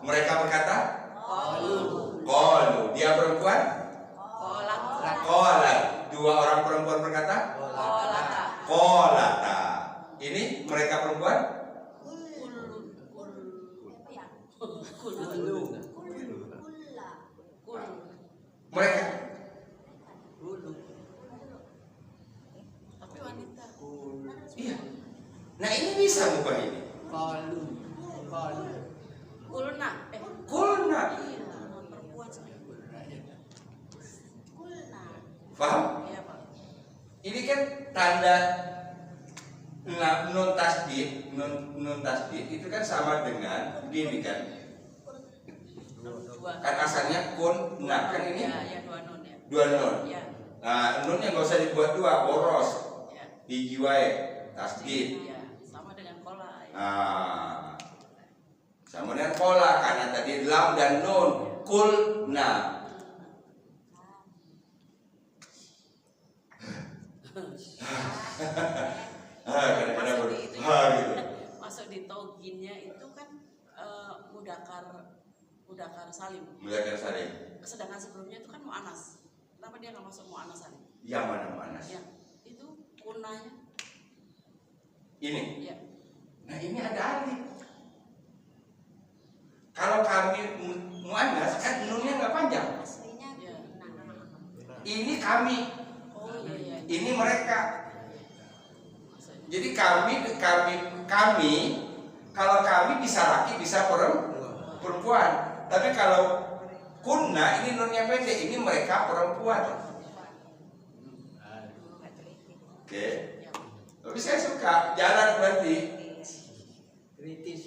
[SPEAKER 1] Mereka berkata, kolu. Dia perempuan,
[SPEAKER 4] Kola.
[SPEAKER 1] kola. Dua orang perempuan berkata,
[SPEAKER 4] Kolata.
[SPEAKER 1] kolata. Ini mereka perempuan, mereka.
[SPEAKER 4] Tapi wanita.
[SPEAKER 1] Iya. Nah ini bisa ubah ini.
[SPEAKER 4] Kulna.
[SPEAKER 1] Kulna.
[SPEAKER 4] Iya, perempuan sama.
[SPEAKER 1] Paham?
[SPEAKER 4] Iya Pak.
[SPEAKER 1] Ini kan tanda Nah, nun tasdid itu kan sama dengan gini kan.
[SPEAKER 4] Dua.
[SPEAKER 1] Kan asalnya kun, nah kan ini
[SPEAKER 4] Ya, dua nun ya.
[SPEAKER 1] dua nun.
[SPEAKER 4] Ya,
[SPEAKER 1] Nah, nunnya nggak usah dibuat dua, boros.
[SPEAKER 4] ya.
[SPEAKER 1] Biji wae, tasdid.
[SPEAKER 4] Ya, sama dengan kola ya.
[SPEAKER 1] Sama dengan pola karena tadi lam dan nun. Kulna. Kadang-kadang
[SPEAKER 4] Masuk di itu
[SPEAKER 1] gitu.
[SPEAKER 4] masuk di toginnya itu kan mudakar salim.
[SPEAKER 1] Mulakan saling.
[SPEAKER 4] Sedangkan sebelumnya itu kan mu'anas. Kenapa dia nggak masuk mu'anas salim?
[SPEAKER 1] Yang mana?
[SPEAKER 4] Ya, itu kunanya.
[SPEAKER 1] Ini.
[SPEAKER 4] Ya.
[SPEAKER 1] Nah ini ada alif. Kalau kami muannas kan nunnya nggak panjang.
[SPEAKER 7] Aslinya
[SPEAKER 4] Ya.
[SPEAKER 1] Ini kami.
[SPEAKER 4] Oh iya.
[SPEAKER 1] Ini mereka.
[SPEAKER 4] Maksudnya.
[SPEAKER 1] Jadi kami. Kalau kami bisa laki bisa perempuan. Tapi kalau kunna ini nunnya pendek. Ini mereka perempuan. Oke. Tapi saya suka jalan berarti.
[SPEAKER 3] Kritis.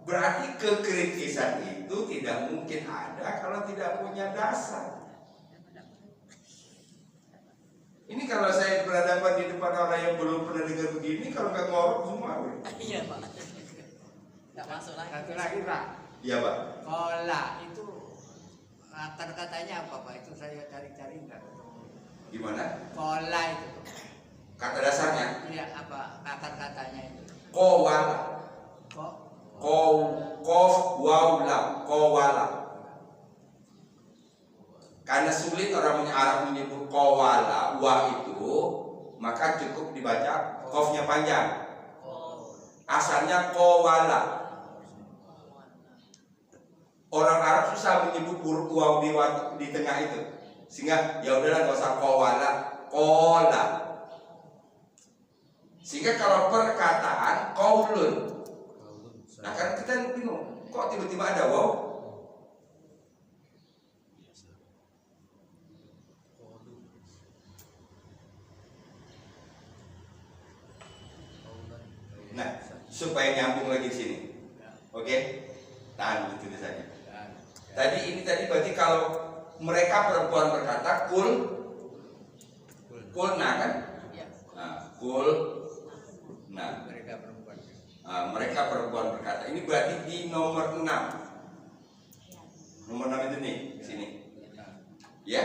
[SPEAKER 1] Berarti kekritisan itu tidak mungkin ada kalau tidak punya dasar. Ini kalau saya berhadapan di depan orang yang belum pernah dengar begini, kalau nggak ngorok semua.
[SPEAKER 4] Iya Pak. Nggak masuk lagi.
[SPEAKER 3] Satu lagi Pak.
[SPEAKER 1] Iya Pak.
[SPEAKER 3] Kola itu akar katanya apa Pak? Itu saya cari-cari nggak ketemu.
[SPEAKER 1] Gimana?
[SPEAKER 3] Kola itu.
[SPEAKER 1] Kata dasarnya
[SPEAKER 3] Iya apa akar katanya itu?
[SPEAKER 1] kowala. Kof waw lam kowala. Karena sulit orang Arab menyebut kowala wa itu, maka cukup dibaca kofnya panjang. Asalnya kowala. Orang Arab susah menyebut huruf waw di tengah itu, sehingga ya udahlah nggak usah kowala, kola. Sehingga kalau perkataan qaulun. Nah kan kita bingung, kok tiba-tiba ada waw? Nah, supaya nyambung lagi di sini. Oke? Tahan itu saja. Tadi berarti kalau mereka perempuan berkata kulna kan?
[SPEAKER 4] Ya.
[SPEAKER 1] Nah, nah,
[SPEAKER 3] Mereka perempuan.
[SPEAKER 1] mereka perempuan berkata. Ini berarti di nomor 6. Nomor 6 itu nih, sini. Ya?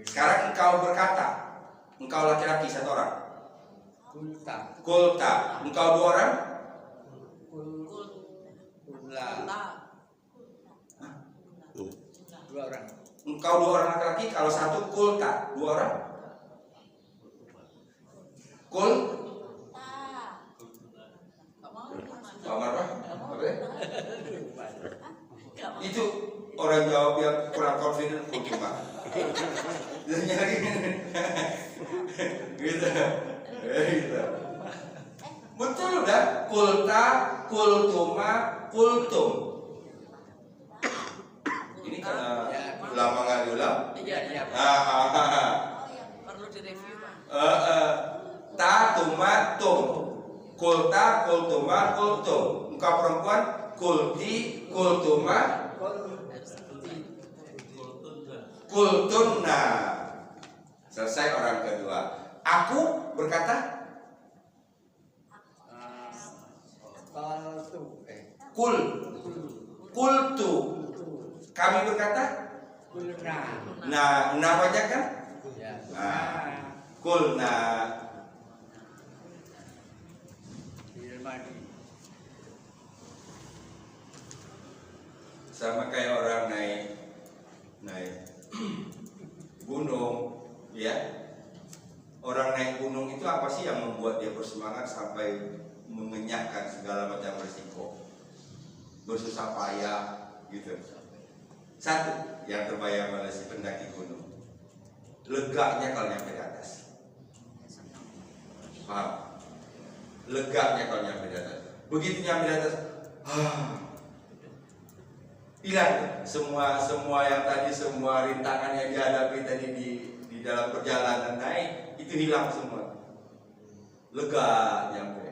[SPEAKER 1] Sekarang engkau berkata. Engkau laki-laki satu orang.
[SPEAKER 3] Kulta.
[SPEAKER 1] Kulta. Engkau dua orang.
[SPEAKER 3] Kula. Dua orang.
[SPEAKER 1] Engkau dua orang laki-laki. Kalau satu kulta. Dua orang. Kul. Pak Marwah. Apa ya? Itu orang jawab yang kurang confident kul cuma. Nyari gitu. Gitu. Betul udah kulta, kultuma, kultum. Ini karena ulama nggak diulang.
[SPEAKER 4] Iya. Perlu direview Pak.
[SPEAKER 1] Ta tuma tum. Kulta, kultuma, kultum. Engkau perempuan, kulti, kultuma, kultunna. Selesai orang kedua. Aku berkata kul, kultu. Kami berkata
[SPEAKER 3] Kulna.
[SPEAKER 1] nah banyak kan?
[SPEAKER 3] Ya.
[SPEAKER 1] Kulna.
[SPEAKER 3] Ilmadi.
[SPEAKER 1] Sama kayak orang naik gunung, ya. Orang naik gunung itu apa sih yang membuat dia bersemangat sampai mengenyahkan segala macam resiko, bersusah payah, gitu. Satu yang terbayang oleh si pendaki gunung, leganya kalau nyampe di atas. Paham? Leganya kalau nyampe di atas. Begitu nyampe di atas, hilang semua yang tadi, semua rintangan yang dihadapi tadi di dalam perjalanan naik itu hilang semua. lega nyampe.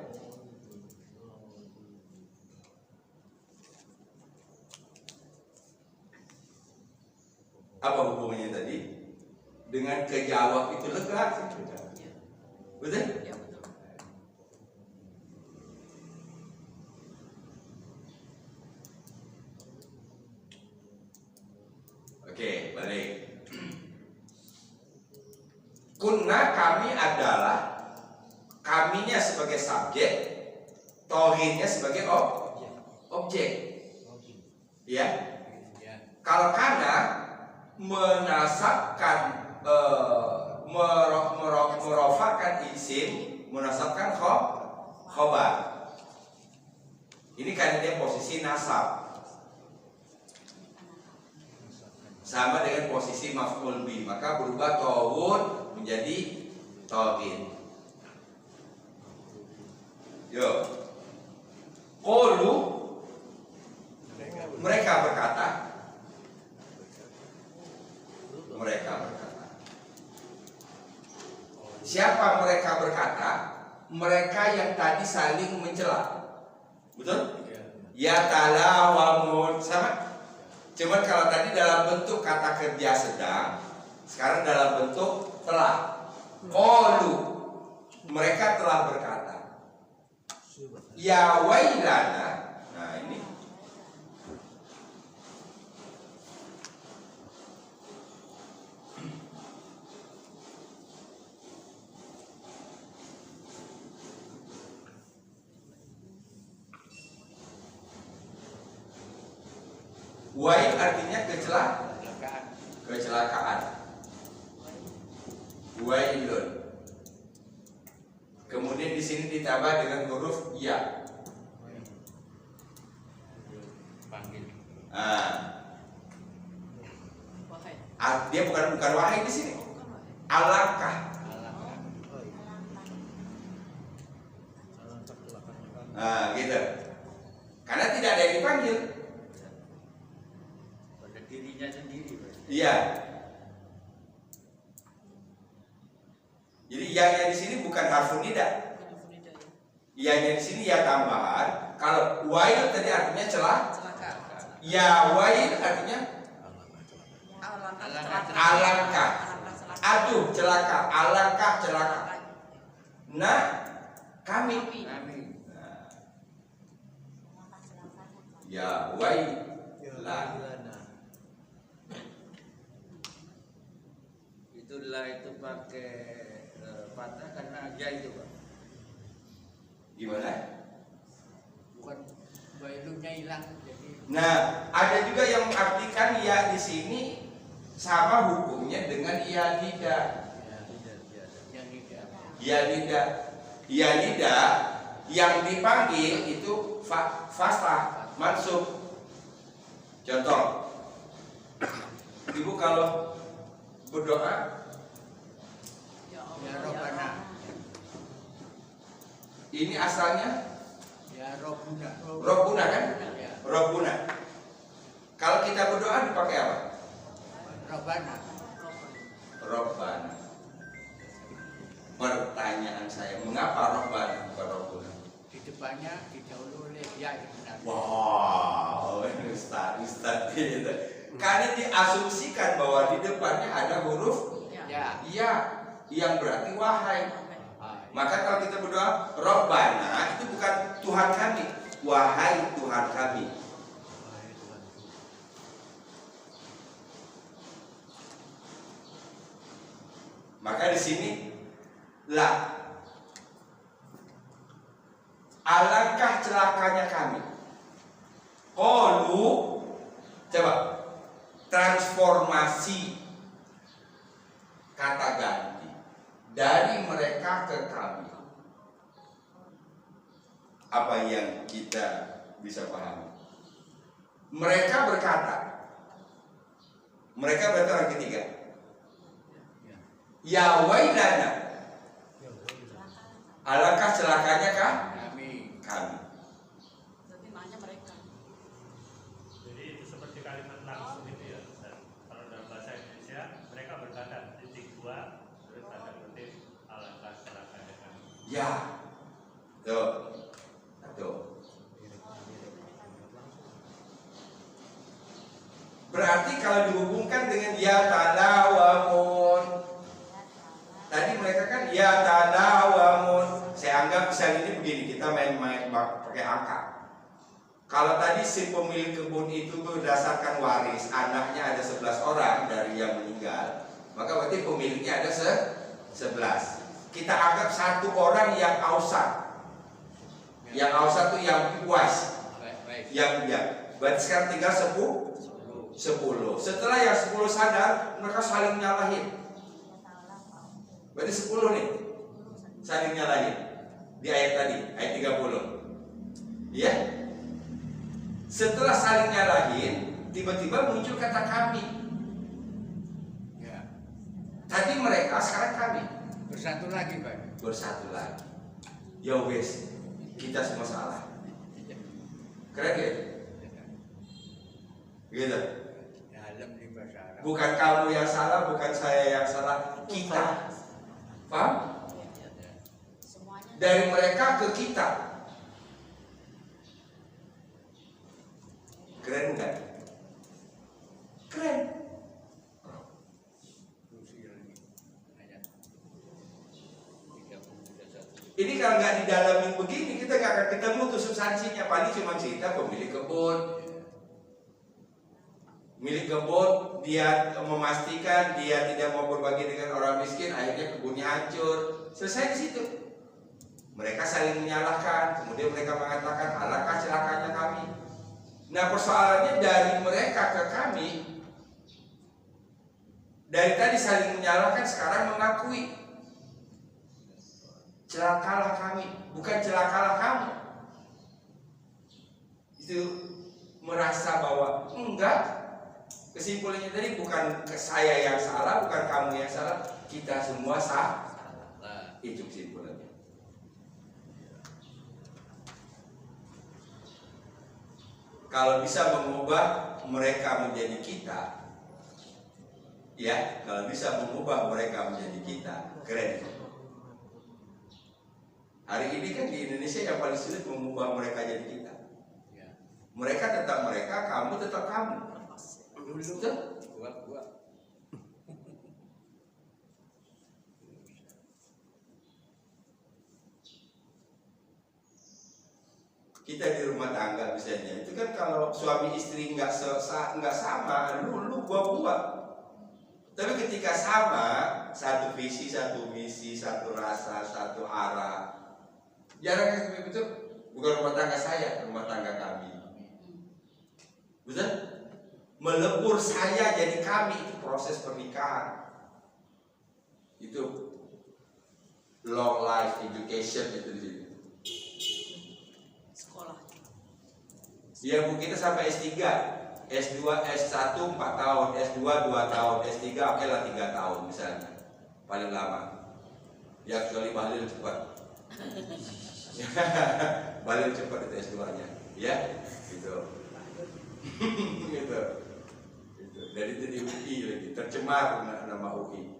[SPEAKER 1] Apa hubungannya tadi? Dengan kejawab itu lega. Betul?
[SPEAKER 4] Ya betul.
[SPEAKER 1] Oke, balik. Kunna kami adalah, kaminya sebagai subjek, tauhidnya sebagai objek. Ya.
[SPEAKER 3] Ya.
[SPEAKER 1] Kalau kana menasabkan merofakan isim, menasabkan khobar. Ini kan dia posisi nasab. Sama dengan posisi maf'ul bi, maka berubah tawun menjadi tawin. Yo. Qalu, mereka berkata. Siapa mereka berkata? Mereka yang tadi saling mencela. Betul? Ya talawamun, sama. Cuman kalau tadi dalam bentuk kata kerja sedang, sekarang dalam bentuk telah. Qalu, mereka telah berkata. Ya wailana. Nah ini. Wail artinya kecelakaan. Wailun. Kemudian di sini ditambah dengan huruf ya.
[SPEAKER 3] Panggil.
[SPEAKER 4] Wahai.
[SPEAKER 1] Dia bukan wahai di sini.
[SPEAKER 4] Bukan wahai.
[SPEAKER 1] Alangkah. Gitu. Karena tidak ada yang dipanggil.
[SPEAKER 3] Pada dirinya sendiri.
[SPEAKER 1] Iya. Jadi yang di sini bukan harfun nida. Yang di sini ya tambahan. Kalau wail tadi artinya celah.
[SPEAKER 4] Celaka.
[SPEAKER 1] Ya wail artinya alangkah. Aduh celaka. Alangkah celaka. Nah kami. Ya wailah.
[SPEAKER 3] Itulah itu pakai patah karena aja itu Pak.
[SPEAKER 1] Gimana?
[SPEAKER 3] Bukan wailunya hilang jadi.
[SPEAKER 1] Nah, ada juga yang mengartikan ya di sini sama hukumnya dengan ya tidak.
[SPEAKER 3] Yang tidak.
[SPEAKER 1] Ya tidak. Ya tidak yang dipanggil itu faslah mansub. Contoh, ibu kalau berdoa
[SPEAKER 3] Ya Robbana.
[SPEAKER 1] ini asalnya
[SPEAKER 3] Ya Robbuna.
[SPEAKER 1] Robbuna kan?
[SPEAKER 3] Ya.
[SPEAKER 1] Robbuna. Kalau kita berdoa dipakai apa?
[SPEAKER 3] Robbana.
[SPEAKER 1] Robbana. Pertanyaan saya, mengapa Robbana bukan Robbuna?
[SPEAKER 3] Di depannya didahului oleh ya benar.
[SPEAKER 1] Wow, Ustaz gitu. Karena diasumsikan bahwa di depannya ada huruf
[SPEAKER 3] Ya.
[SPEAKER 1] ya yang berarti wahai.
[SPEAKER 3] Ah,
[SPEAKER 1] Maka kalau kita berdoa Robbana itu bukan Tuhan kami, wahai Tuhan kami. Maka di sini lah alangkah celakanya kami. Qalu, coba transformasi kata ganti dari mereka ke kami. Apa yang kita bisa pahami? Mereka berkata, mereka berarti orang ketiga. Ya wailana, alangkah celakanya
[SPEAKER 3] kami.
[SPEAKER 1] kami.
[SPEAKER 4] Berarti maknanya mereka.
[SPEAKER 2] Jadi itu seperti kalimat langsung itu ya Ustaz. Kalau dalam bahasa Indonesia mereka berkata titik dua terus ada kutip alangkah celakanya kami.
[SPEAKER 1] Ya, tuh, tuh. Berarti kalau dihubungkan dengan ya talawamun, tadi mereka kan ya talawamun. Saya anggap misalnya ini begini, kita main-main pakai angka. Kalau tadi si pemilik kebun itu berdasarkan waris, anaknya ada 11 orang dari yang meninggal, maka berarti pemiliknya ada 11. Kita anggap satu orang yang ausat. Yang ausat itu yang puas. Yang ya. Berarti sekarang tinggal 10. Setelah yang 10 sadar, mereka saling nyalahin. Berarti 10 nih. Saling nyalahin. Di ayat tadi, ayat 30. Ya. Setelah saling nyalahin, tiba-tiba muncul kata kami.
[SPEAKER 3] Ya.
[SPEAKER 1] Tadi mereka, sekarang kami.
[SPEAKER 3] Bersatu lagi, Pak.
[SPEAKER 1] Bersatu lagi. Ya wes, kita semua salah. Keren gak? Gitu.
[SPEAKER 3] Dalam di bahasa Arab.
[SPEAKER 1] Bukan kamu yang salah, bukan saya yang salah, kita. Paham? Dari mereka ke kita. Keren kan? Keren. Ini kalau nggak didalamin begini, kita nggak akan ketemu tuh substansinya. Paling cuma cerita pemilik kebun. Milik kebun, dia memastikan dia tidak mau berbagi dengan orang miskin, akhirnya kebunnya hancur. Selesai di situ. Mereka saling menyalahkan, kemudian mereka mengatakan, alangkah celakanya kami. Nah, persoalannya dari mereka ke kami, dari tadi saling menyalahkan, sekarang mengakui. Celakalah kami, bukan celakalah kamu. Itu merasa bahwa enggak. Kesimpulannya tadi bukan saya yang salah, bukan kamu yang salah, kita semua salah. Itu kesimpulannya. Kalau bisa mengubah mereka menjadi kita, ya, kalau bisa mengubah mereka menjadi kita, keren. Hari ini kan di Indonesia yang paling sulit mengubah mereka jadi kita. Mereka tetap mereka, kamu tetap kamu. Betul?
[SPEAKER 3] Buat.
[SPEAKER 1] Kita di rumah tangga misalnya, itu kan kalau suami istri nggak sama, lu gua. Tapi ketika sama, satu visi, satu misi, satu rasa, satu arah, jarang kayak begitu. Bukan rumah tangga saya, rumah tangga kami. Betul? Melebur saya jadi kami, itu proses pernikahan. Itu long life education itu di situ.
[SPEAKER 4] Sekolah.
[SPEAKER 1] Ya bu, kita sampai S3, S2, S1 4 tahun, S2 2 tahun, S3 oke lah 3 tahun misalnya, paling lama. Ya kecuali Bahlil cepat. Bahlil cepat itu S2-nya, ya, gitu. Gitu. Dan itu di UI lagi, tercemar nama UI.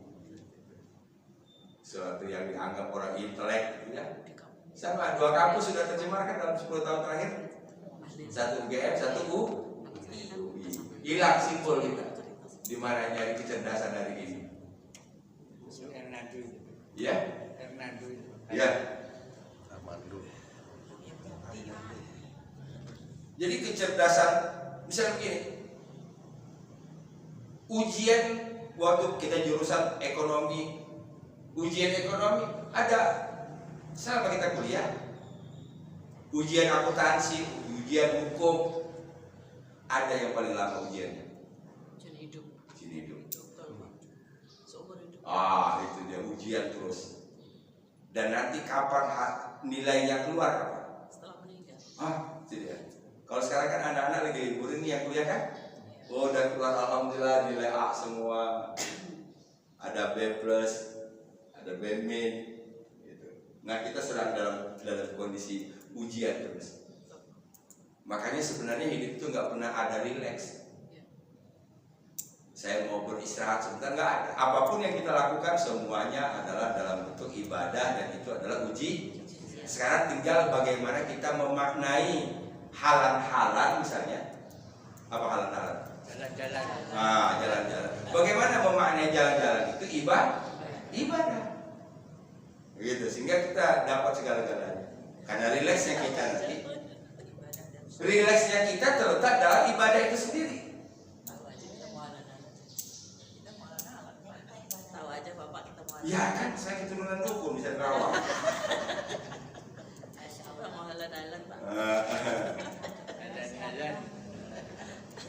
[SPEAKER 1] Suatu yang dianggap orang intelek, ya. Sama, 2 kampus sudah tercemar kan dalam 10 tahun terakhir. Satu UGM, satu UI. Hilang simbol kita. Di mana nyari kecerdasan hari ini?
[SPEAKER 3] Hernando.
[SPEAKER 1] Ya?
[SPEAKER 3] Hernando.
[SPEAKER 1] Ya. Jadi kecerdasan, misalnya begini. Ujian waktu kita jurusan ekonomi, ujian ekonomi ada selama kita kuliah. Ujian akuntansi, ujian hukum, ada yang paling lama ujiannya.
[SPEAKER 4] Ujian hidup.
[SPEAKER 1] Ujian hidup.
[SPEAKER 4] Seumur hidup.
[SPEAKER 1] Itu dia ujian terus. Dan nanti kapan nilainya keluar kapan?
[SPEAKER 4] Setelah meninggal.
[SPEAKER 1] Itu dia. Kalau sekarang kan anak-anak lagi libur ini yang kuliah kan? Oh, udah keluar alhamdulillah nilai A semua. Ada B+, ada B-, gitu. Nah, kita sedang dalam kondisi ujian terus. Makanya sebenarnya hidup itu nggak pernah ada relax. saya mau beristirahat sebentar, nggak ada. Apapun yang kita lakukan semuanya adalah dalam bentuk ibadah dan itu adalah uji. Sekarang tinggal bagaimana kita memaknai halan-halan misalnya. Apa halan-halan?
[SPEAKER 3] Jalan-jalan.
[SPEAKER 1] Jalan-jalan. Bagaimana memaknai jalan-jalan itu ibadah. Gitu, sehingga kita dapat segala-galanya. Karena rileksnya kita nanti, rileksnya kita terletak dalam ibadah itu sendiri.
[SPEAKER 4] Tahu aja bapak kita mau
[SPEAKER 1] Ya kan, saya keturunan dukun bisa terawang.
[SPEAKER 4] mau halan-halan pak.
[SPEAKER 3] Jalan-jalan.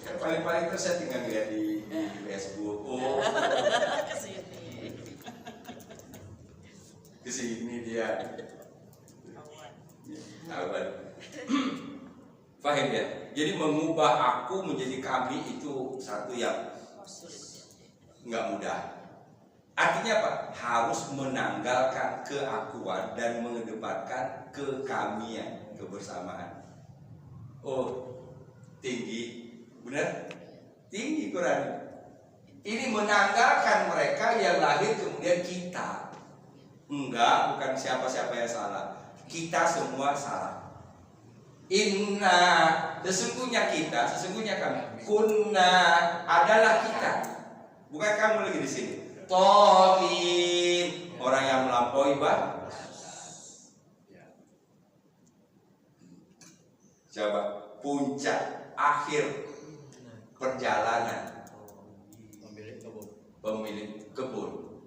[SPEAKER 1] Ya, paling-paling terus saya tinggal lihat di Facebook. Oh, kesini dia. Kawan. Fahim ya? Jadi mengubah aku menjadi kami itu satu yang nggak mudah. Artinya apa? Harus menanggalkan keakuan dan mengedepankan kekamian, kebersamaan. Oh, tinggi, benar? Tinggi Quran. Ini menanggalkan mereka yang lahir kemudian kita. Enggak, bukan siapa-siapa yang salah. Kita semua salah. Inna, sesungguhnya kita, sesungguhnya kami. Kunna adalah kita. Bukan kamu lagi di sini. Togin, orang yang melampaui batas. Coba puncak akhir perjalanan pemilik kebun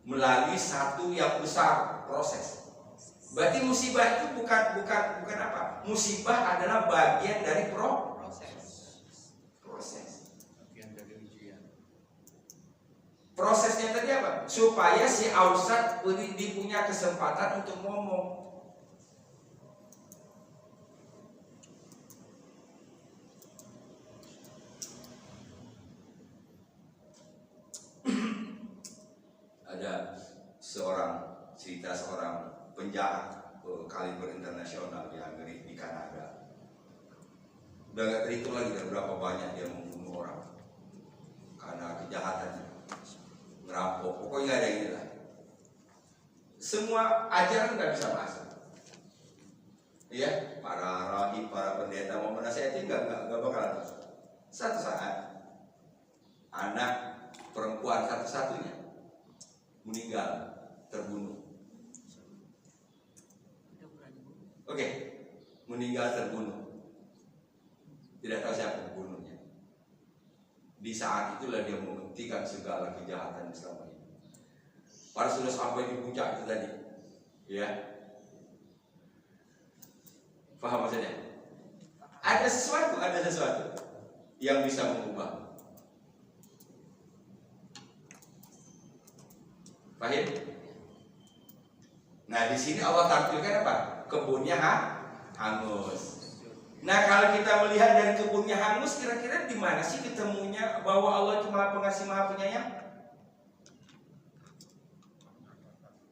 [SPEAKER 1] melalui satu yang besar proses. Berarti musibah itu bukan apa? Musibah adalah bagian dari proses.
[SPEAKER 3] Bagian dari ujian.
[SPEAKER 1] Prosesnya tadi apa? Supaya si Ausad punya kesempatan untuk ngomong. Ada cerita seorang penjahat kaliber internasional di Amerika, di Kanada. Udah gak terhitung lagi dan berapa banyak dia membunuh orang karena kejahatannya, ngerampok, pokoknya gak ada inilah. Semua ajaran gak bisa masuk. Ya, para rahib, para pendeta mau menasihati gak bakalan masuk. Satu saat anak perempuan satu-satunya meninggal, terbunuh. Oke, meninggal terbunuh. Tidak tahu siapa pembunuhnya. Di saat itulah dia menghentikan segala kejahatan selama ini. Pada sudah sampai di puncak itu tadi, ya. Paham maksudnya? Ada sesuatu yang bisa mengubah. Paham? Nah, di sini Allah tampilkan apa? Kebunnya hangus. Nah, kalau kita melihat dari kebunnya hangus, kira-kira di mana sih ketemunya bahwa Allah itu Maha Pengasih, Maha Penyayang?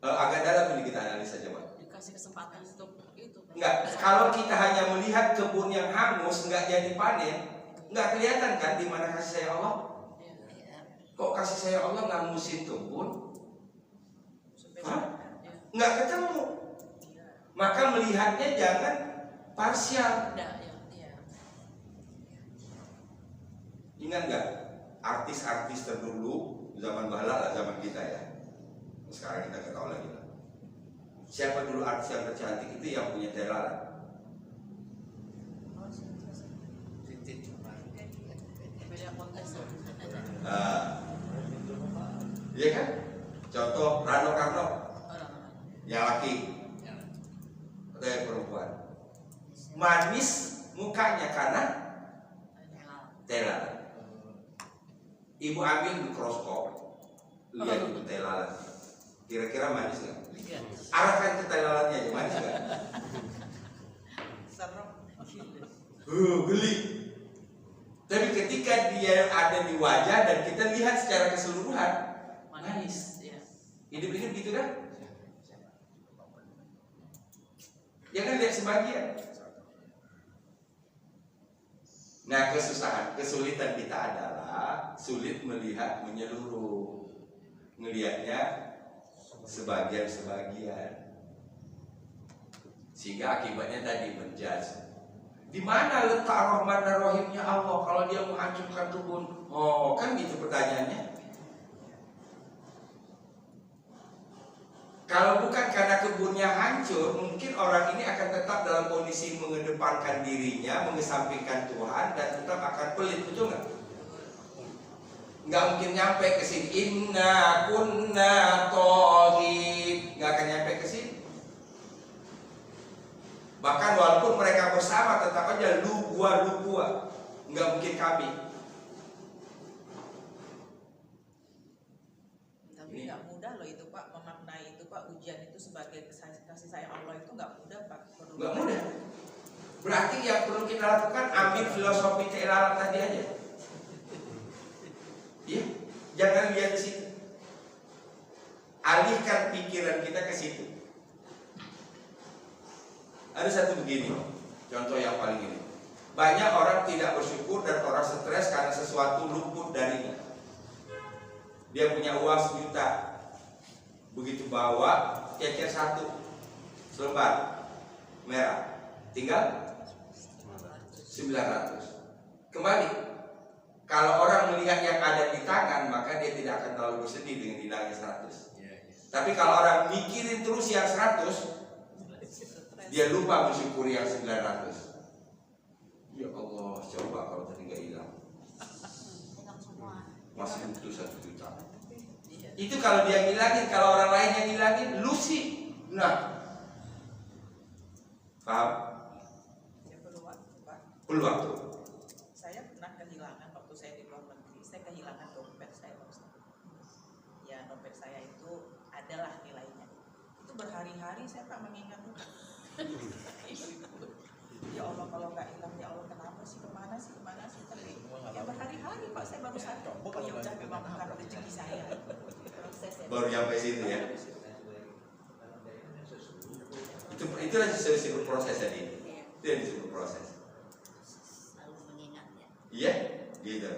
[SPEAKER 1] Agak dalam ini kita analisa coba.
[SPEAKER 4] Dikasih kesempatan untuk itu.
[SPEAKER 1] Enggak, kalau kita hanya melihat kebun yang hangus, enggak jadi panen, enggak kelihatan kan di mana kasih sayang Allah? Kok kasih sayang Allah ngangusin kebun? Enggak ketemu. Maka melihatnya jangan parsial. Ingat nggak artis-artis terdulu zaman bahala, zaman kita ya. Sekarang kita nggak tahu lagi lah. Siapa dulu artis yang tercantik itu yang punya telalan? Iya kan? Contoh Rano Karno, yang laki atau yang perempuan. Manis mukanya karena telalan. Ibu ambil mikroskop, lihat itu telalan. Kira-kira manis nggak? Arahkan ke telalannya aja, manis nggak? Geli. Tapi ketika dia ada di wajah dan kita lihat secara keseluruhan, manis. Hidup-hidup gitu kan? Jangan lihat sebagian. Nah, kesulitan kita adalah sulit melihat menyeluruh, ngelihatnya sebagian-sebagian, sehingga akibatnya tadi menjudge. Di mana letak Rahman dan Rahimnya Allah kalau dia menghancurkan kebun? Oh, kan gitu pertanyaannya. Kalau bukan karena kebunnya hancur, mungkin orang ini akan tetap dalam kondisi mengedepankan dirinya, mengesampingkan Tuhan, dan tetap akan pelit, betul nggak? Nggak mungkin nyampe ke sini. Inna kunna tohib, nggak akan nyampe ke sini. Bahkan walaupun mereka bersama, tetap aja lu gua, nggak mungkin kami.
[SPEAKER 4] Tapi nggak mudah loh itu Pak, memaknai itu Pak, ujian itu sebagai kasih sayang Allah itu nggak mudah Pak.
[SPEAKER 1] Nggak mudah. Berarti yang perlu kita lakukan, ambil filosofi Teilhard tadi aja. Ya, jangan lihat di situ. Alihkan pikiran kita ke situ. Ada satu begini, contoh yang paling ini. Banyak orang tidak bersyukur dan orang stres karena sesuatu luput darinya. Dia punya uang 1 juta, begitu bawa cecer 1 selembar merah, tinggal 900. Kembali, kalau orang melihat yang ada di tangan, maka dia tidak akan terlalu bersedih dengan hilangnya 100. Tapi kalau orang mikirin terus yang 100, dia lupa mensyukuri yang 900. Ya Allah, coba kalau tadi nggak hilang, masih butuh 1 juta. Itu kalau dia ngilangin, kalau orang lain yang ngilangin, lu sih. Nah, paham?
[SPEAKER 4] Ya perlu waktu Pak.
[SPEAKER 1] Perlu waktu.
[SPEAKER 4] Saya pernah kehilangan waktu saya di luar negeri, saya kehilangan dompet saya Pak Ustaz. Ya dompet saya itu adalah nilainya. Itu berhari-hari saya tak mengingat itu. Ya Allah, kalau nggak hilang, ya Allah kenapa sih, kemana sih tapi ya berhari-hari Pak saya baru sadar. Oh ya udah, memang bukan rezeki saya.
[SPEAKER 1] Baru nyampe situ ya. Itu disebut proses tadi. Itu yang disebut proses.
[SPEAKER 7] Selalu mengingatnya.
[SPEAKER 1] Iya, gitu.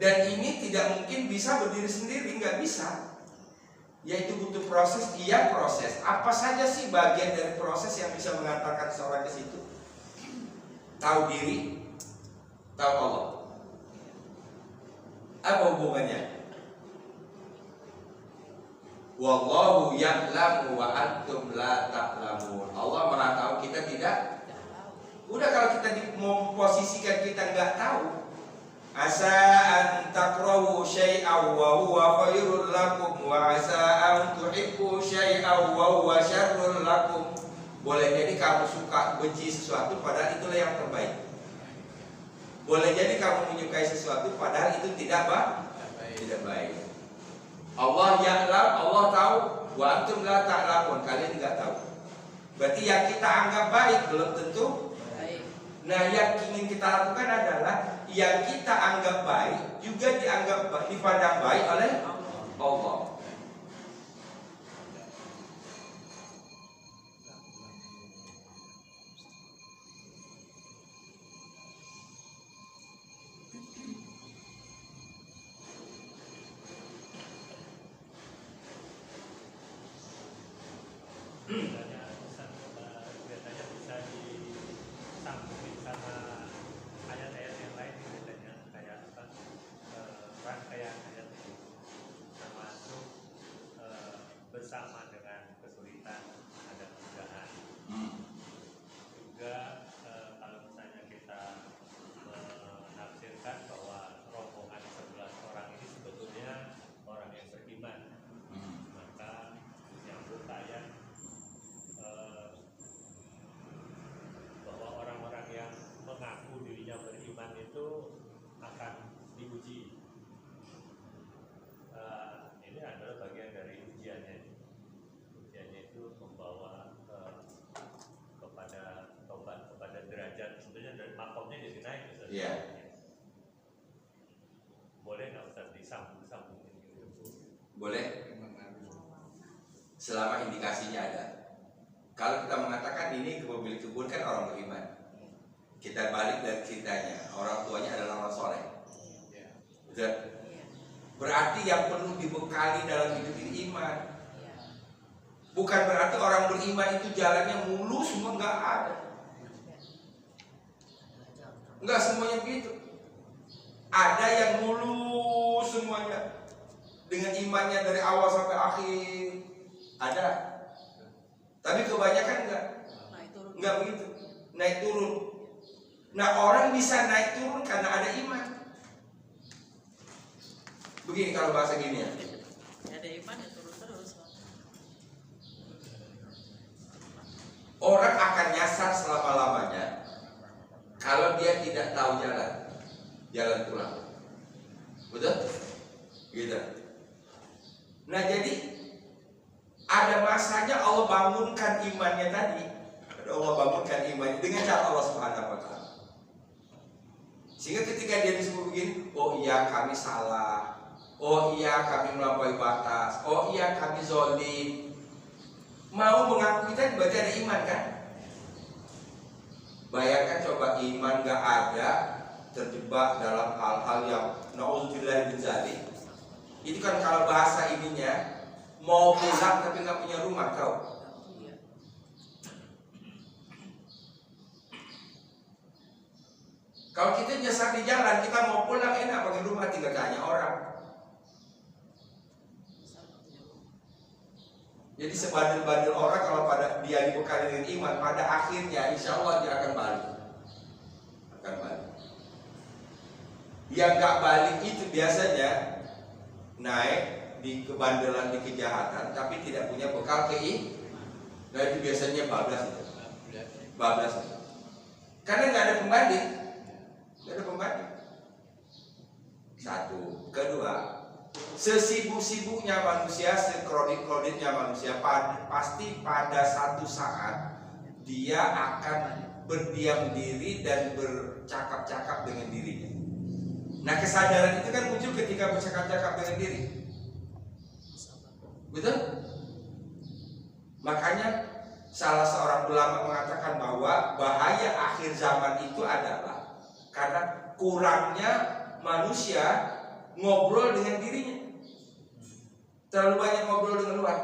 [SPEAKER 1] Dan ini tidak mungkin bisa berdiri sendiri, nggak bisa. Yaitu butuh proses, iya proses. Apa saja sih bagian dari proses yang bisa mengantarkan seorang ke situ? Tahu diri, tahu Allah. Apa hubungannya? Wallahu ya'lamu wa antum la ta'lamun. Allah Maha tahu, kita tidak. Udah, kalau kita memposisikan kita nggak tahu, asa an takrahu syai'aw wa huwa khairul lakum wa asa an tuhibbu syai'aw wa huwa syarrul lakum. Boleh jadi kamu suka benci sesuatu padahal itulah yang terbaik. Boleh jadi kamu menyukai sesuatu padahal itu tidak baik. Allah ya'lam, Allah tahu, wa antum la ta'lamun, kalian enggak tahu. Berarti yang kita anggap baik belum tentu baik. Nah, yang ingin kita lakukan adalah yang kita anggap baik juga dipandang baik oleh Allah.
[SPEAKER 2] Biasanya bisa disambungin sama ayat-ayat yang lain, biasanya kayak apa, rangkaian ayat itu, termasuk bersama dengan kesulitan ada kemudahan. Juga kalau misalnya kita menafsirkan bahwa rombongan 11 orang ini sebetulnya orang yang beriman, maka nyambung ayat bahwa orang-orang yang mengaku dirinya beriman itu akan diuji. Ini adalah bagian dari ujiannya. Ujiannya itu membawa kepada tobat, kepada derajat, sebetulnya dari makomnya jadi naik.
[SPEAKER 1] Iya.
[SPEAKER 2] Boleh nggak Ustaz disambung-sambungin gitu?
[SPEAKER 1] Boleh. Selama indikasinya ada. Kalau kita mengatakan ini pemilik kebun kan orang beriman, Kita balik dari ceritanya, orang tuanya adalah orang soleh. Betul?
[SPEAKER 4] Iya.
[SPEAKER 1] Berarti yang perlu dibekali dalam hidup ini iman.
[SPEAKER 4] Iya.
[SPEAKER 1] Bukan berarti orang beriman itu jalannya mulus semua, nggak ada. Nggak semuanya begitu. Ada yang mulus semuanya dengan imannya dari awal sampai akhir. Ada. Tapi kebanyakan nggak begitu. Naik turun. Nah, orang bisa naik turun karena ada iman. Begini kalau bahasa gini ya.
[SPEAKER 4] Ada iman ya turun terus.
[SPEAKER 1] Orang akan nyasar selama-lamanya kalau dia tidak tahu jalan pulang. Betul? Gitu. Nah, jadi ada masanya Allah bangunkan imannya tadi. Allah bangunkan imannya dengan cara Allah Subhanahu wa taala. Sehingga ketika dia disebut begini, oh iya kami salah, oh iya kami melampaui batas, oh iya kami zolim. Mau mengakui tadi berarti ada iman kan? Bayangkan coba iman gak ada, terjebak dalam hal-hal yang na'udzubillah min dzalik. Itu kan kalau bahasa ininya mau pulang tapi gak punya rumah kau. Kalau kita nyasar di jalan, kita mau pulang enak pakai rumah, tinggal tanya orang. Jadi sebandel-bandel orang kalau pada dia dibekali dengan iman, pada akhirnya insya Allah dia akan balik. Yang gak balik itu biasanya naik di kebandelan, di kejahatan, tapi tidak punya bekal nah itu biasanya bablas. Karena nggak ada pembanding. Satu, kedua, sesibuk-sibuknya manusia, sekrodit-kroditnya manusia, pasti pada satu saat dia akan berdiam diri dan bercakap-cakap dengan dirinya. Nah, kesadaran itu kan muncul ketika bercakap-cakap dengan diri. Betul? Makanya salah seorang ulama mengatakan bahwa bahaya akhir zaman itu adalah karena kurangnya manusia ngobrol dengan dirinya. Terlalu banyak ngobrol dengan luar.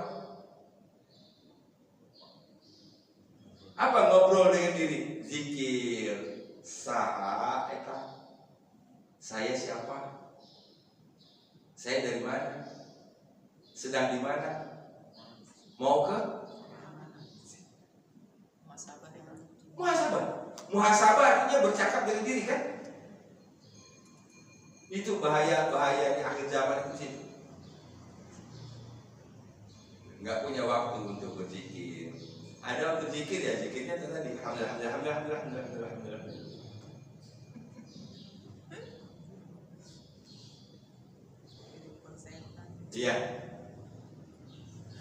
[SPEAKER 1] Apa ngobrol dengan diri? Zikir, saha, saya siapa? Saya dari mana? Sedang di mana? Mau ke? Muhasabah artinya bercakap dengan diri kan? Itu bahaya di akhir zaman itu sih. Nggak punya waktu untuk berzikir. Ada untuk zikir ya, zikirnya tadi alhamdulillah. Iya.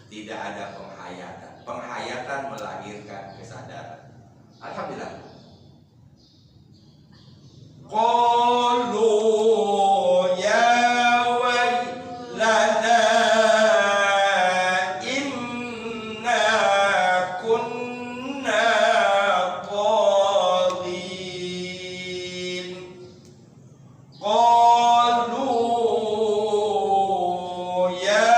[SPEAKER 1] Tidak ada penghayatan. Penghayatan melahirkan kesadaran. Alhamdulillah. Qalu ya wailana inna kunna qalin. Qalu ya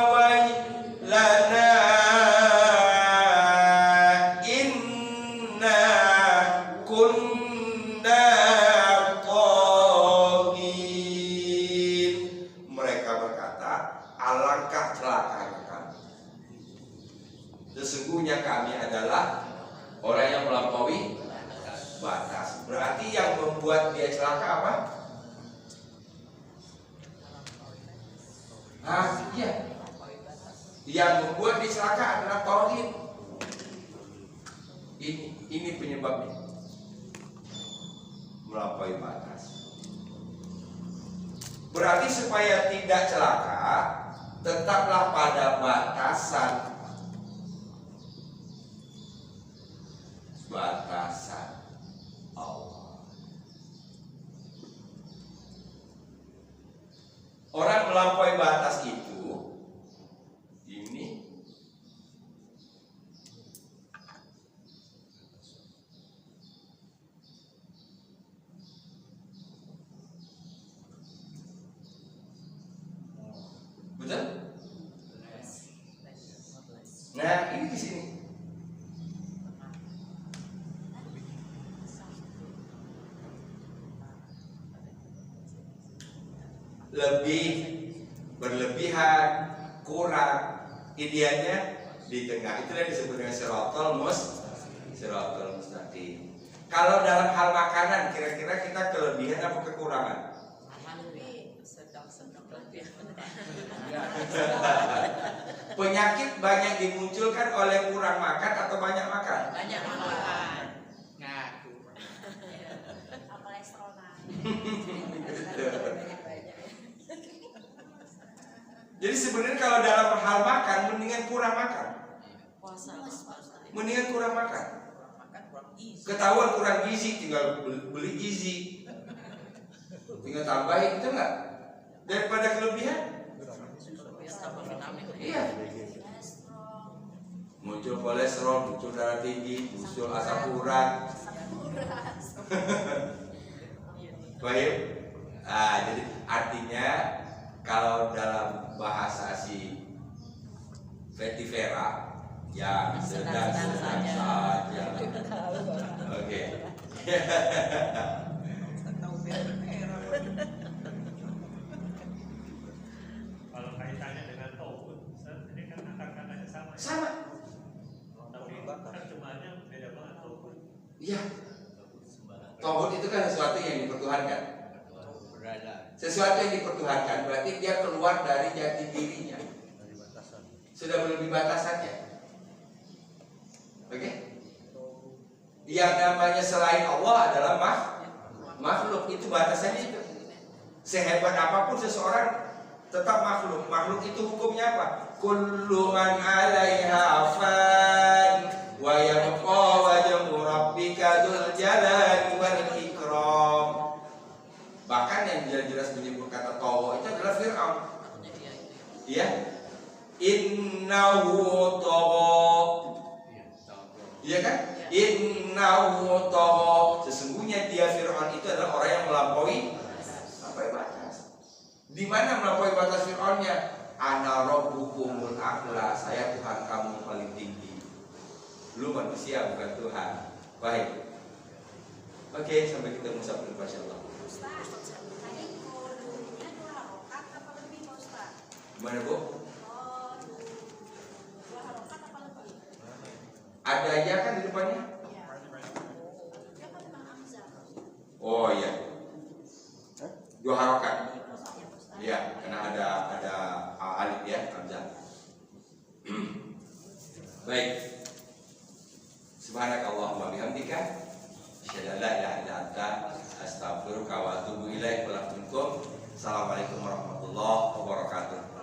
[SPEAKER 1] wailana inna kunna qalin. Mereka berkata, alangkah celakanya kami. Sesungguhnya kami adalah orang yang melampaui batas. Berarti yang membuat dia celaka apa? Iya. Yang membuat dia celaka adalah tauhid. Ini penyebabnya. Melampaui batas. Berarti supaya tidak celaka, tetaplah pada batasan Allah. Orang melampaui batas itu ini Nah, ini di sini. Lebih, berlebihan, kurang, idealnya di tengah. Itulah yang disebut dengan siratal mustaqim. Kalau dalam hal makanan, kira-kira kita kelebihan apa kekurangan?
[SPEAKER 4] Sedang lebih.
[SPEAKER 1] Penyakit banyak dimunculkan oleh kurang makan atau banyak makan?
[SPEAKER 4] Banyak makan.
[SPEAKER 3] Ngaku.
[SPEAKER 7] Kolesterol
[SPEAKER 1] Jadi sebenarnya kalau dalam hal makan, mendingan kurang makan.
[SPEAKER 4] Puasa.
[SPEAKER 1] Mendingan kurang makan.
[SPEAKER 4] Kurang makan, kurang gizi.
[SPEAKER 1] Ketahuan kurang gizi, tinggal beli gizi. Tinggal tambahin, itu enggak? Daripada kelebihan.
[SPEAKER 4] Tambah vitamin.
[SPEAKER 1] Iya. Muncul kolesterol, muncul darah tinggi, muncul asam urat. Baik. Jadi artinya kalau dalam bahasa si Vetivera yang sedang-sedang saja. Oke.
[SPEAKER 4] Tahu merah.
[SPEAKER 2] Kalau kaitannya dengan tauhid, Ustaz, ini kan akar-akarnya sama. Ya?
[SPEAKER 1] Sama.
[SPEAKER 2] Tapi kan cumannya beda banget tauhid.
[SPEAKER 1] Iya. Tauhid itu kan sesuatu yang dipertuhankan. Sesuatu yang dipertuhankan berarti dia keluar dari jati dirinya. Sudah melebihi batasannya. Oke? Yang namanya selain Allah adalah makhluk. Itu batasannya itu. Sehebat apapun seseorang tetap makhluk. Makhluk itu hukumnya apa? Kullu man 'alaiha fan wa yabqa wajhu rabbika dzul jalali wal ikram. Bahkan yang jelas-jelas menyebut kata tagha itu adalah Fir'aun. Iya. Innahu tagha. Iya kan? Innahu tagha. Sesungguhnya dia Fir'aun itu adalah orang yang melampaui batas. Di mana melampaui batas Fir'aunnya? Ana rabbukumul a'la. Saya Tuhan kamu yang paling tinggi. Lu manusia bukan Tuhan. Baik. Oke, sampai ketemu sabtu depan insyaallah.
[SPEAKER 7] Ustaz, tadi kudunya 2 harokat apa lebih Pak Ustaz?
[SPEAKER 1] Gimana Bu?
[SPEAKER 7] Oh, 2 harokat apa lebih?
[SPEAKER 1] Ada aja kan di depannya?
[SPEAKER 7] Iya. Dia kan Bang Amzal.
[SPEAKER 1] Oh iya. 2 harokat.
[SPEAKER 7] Ya Ustaz.
[SPEAKER 1] Iya, karena ada alif ya, hamzah. Baik. Subhanakallahumma bihamdika asyhadu an la ilaha illa anta astaghfiruka wa atubu ilaik. Assalamualaikum warahmatullahi wabarakatuh.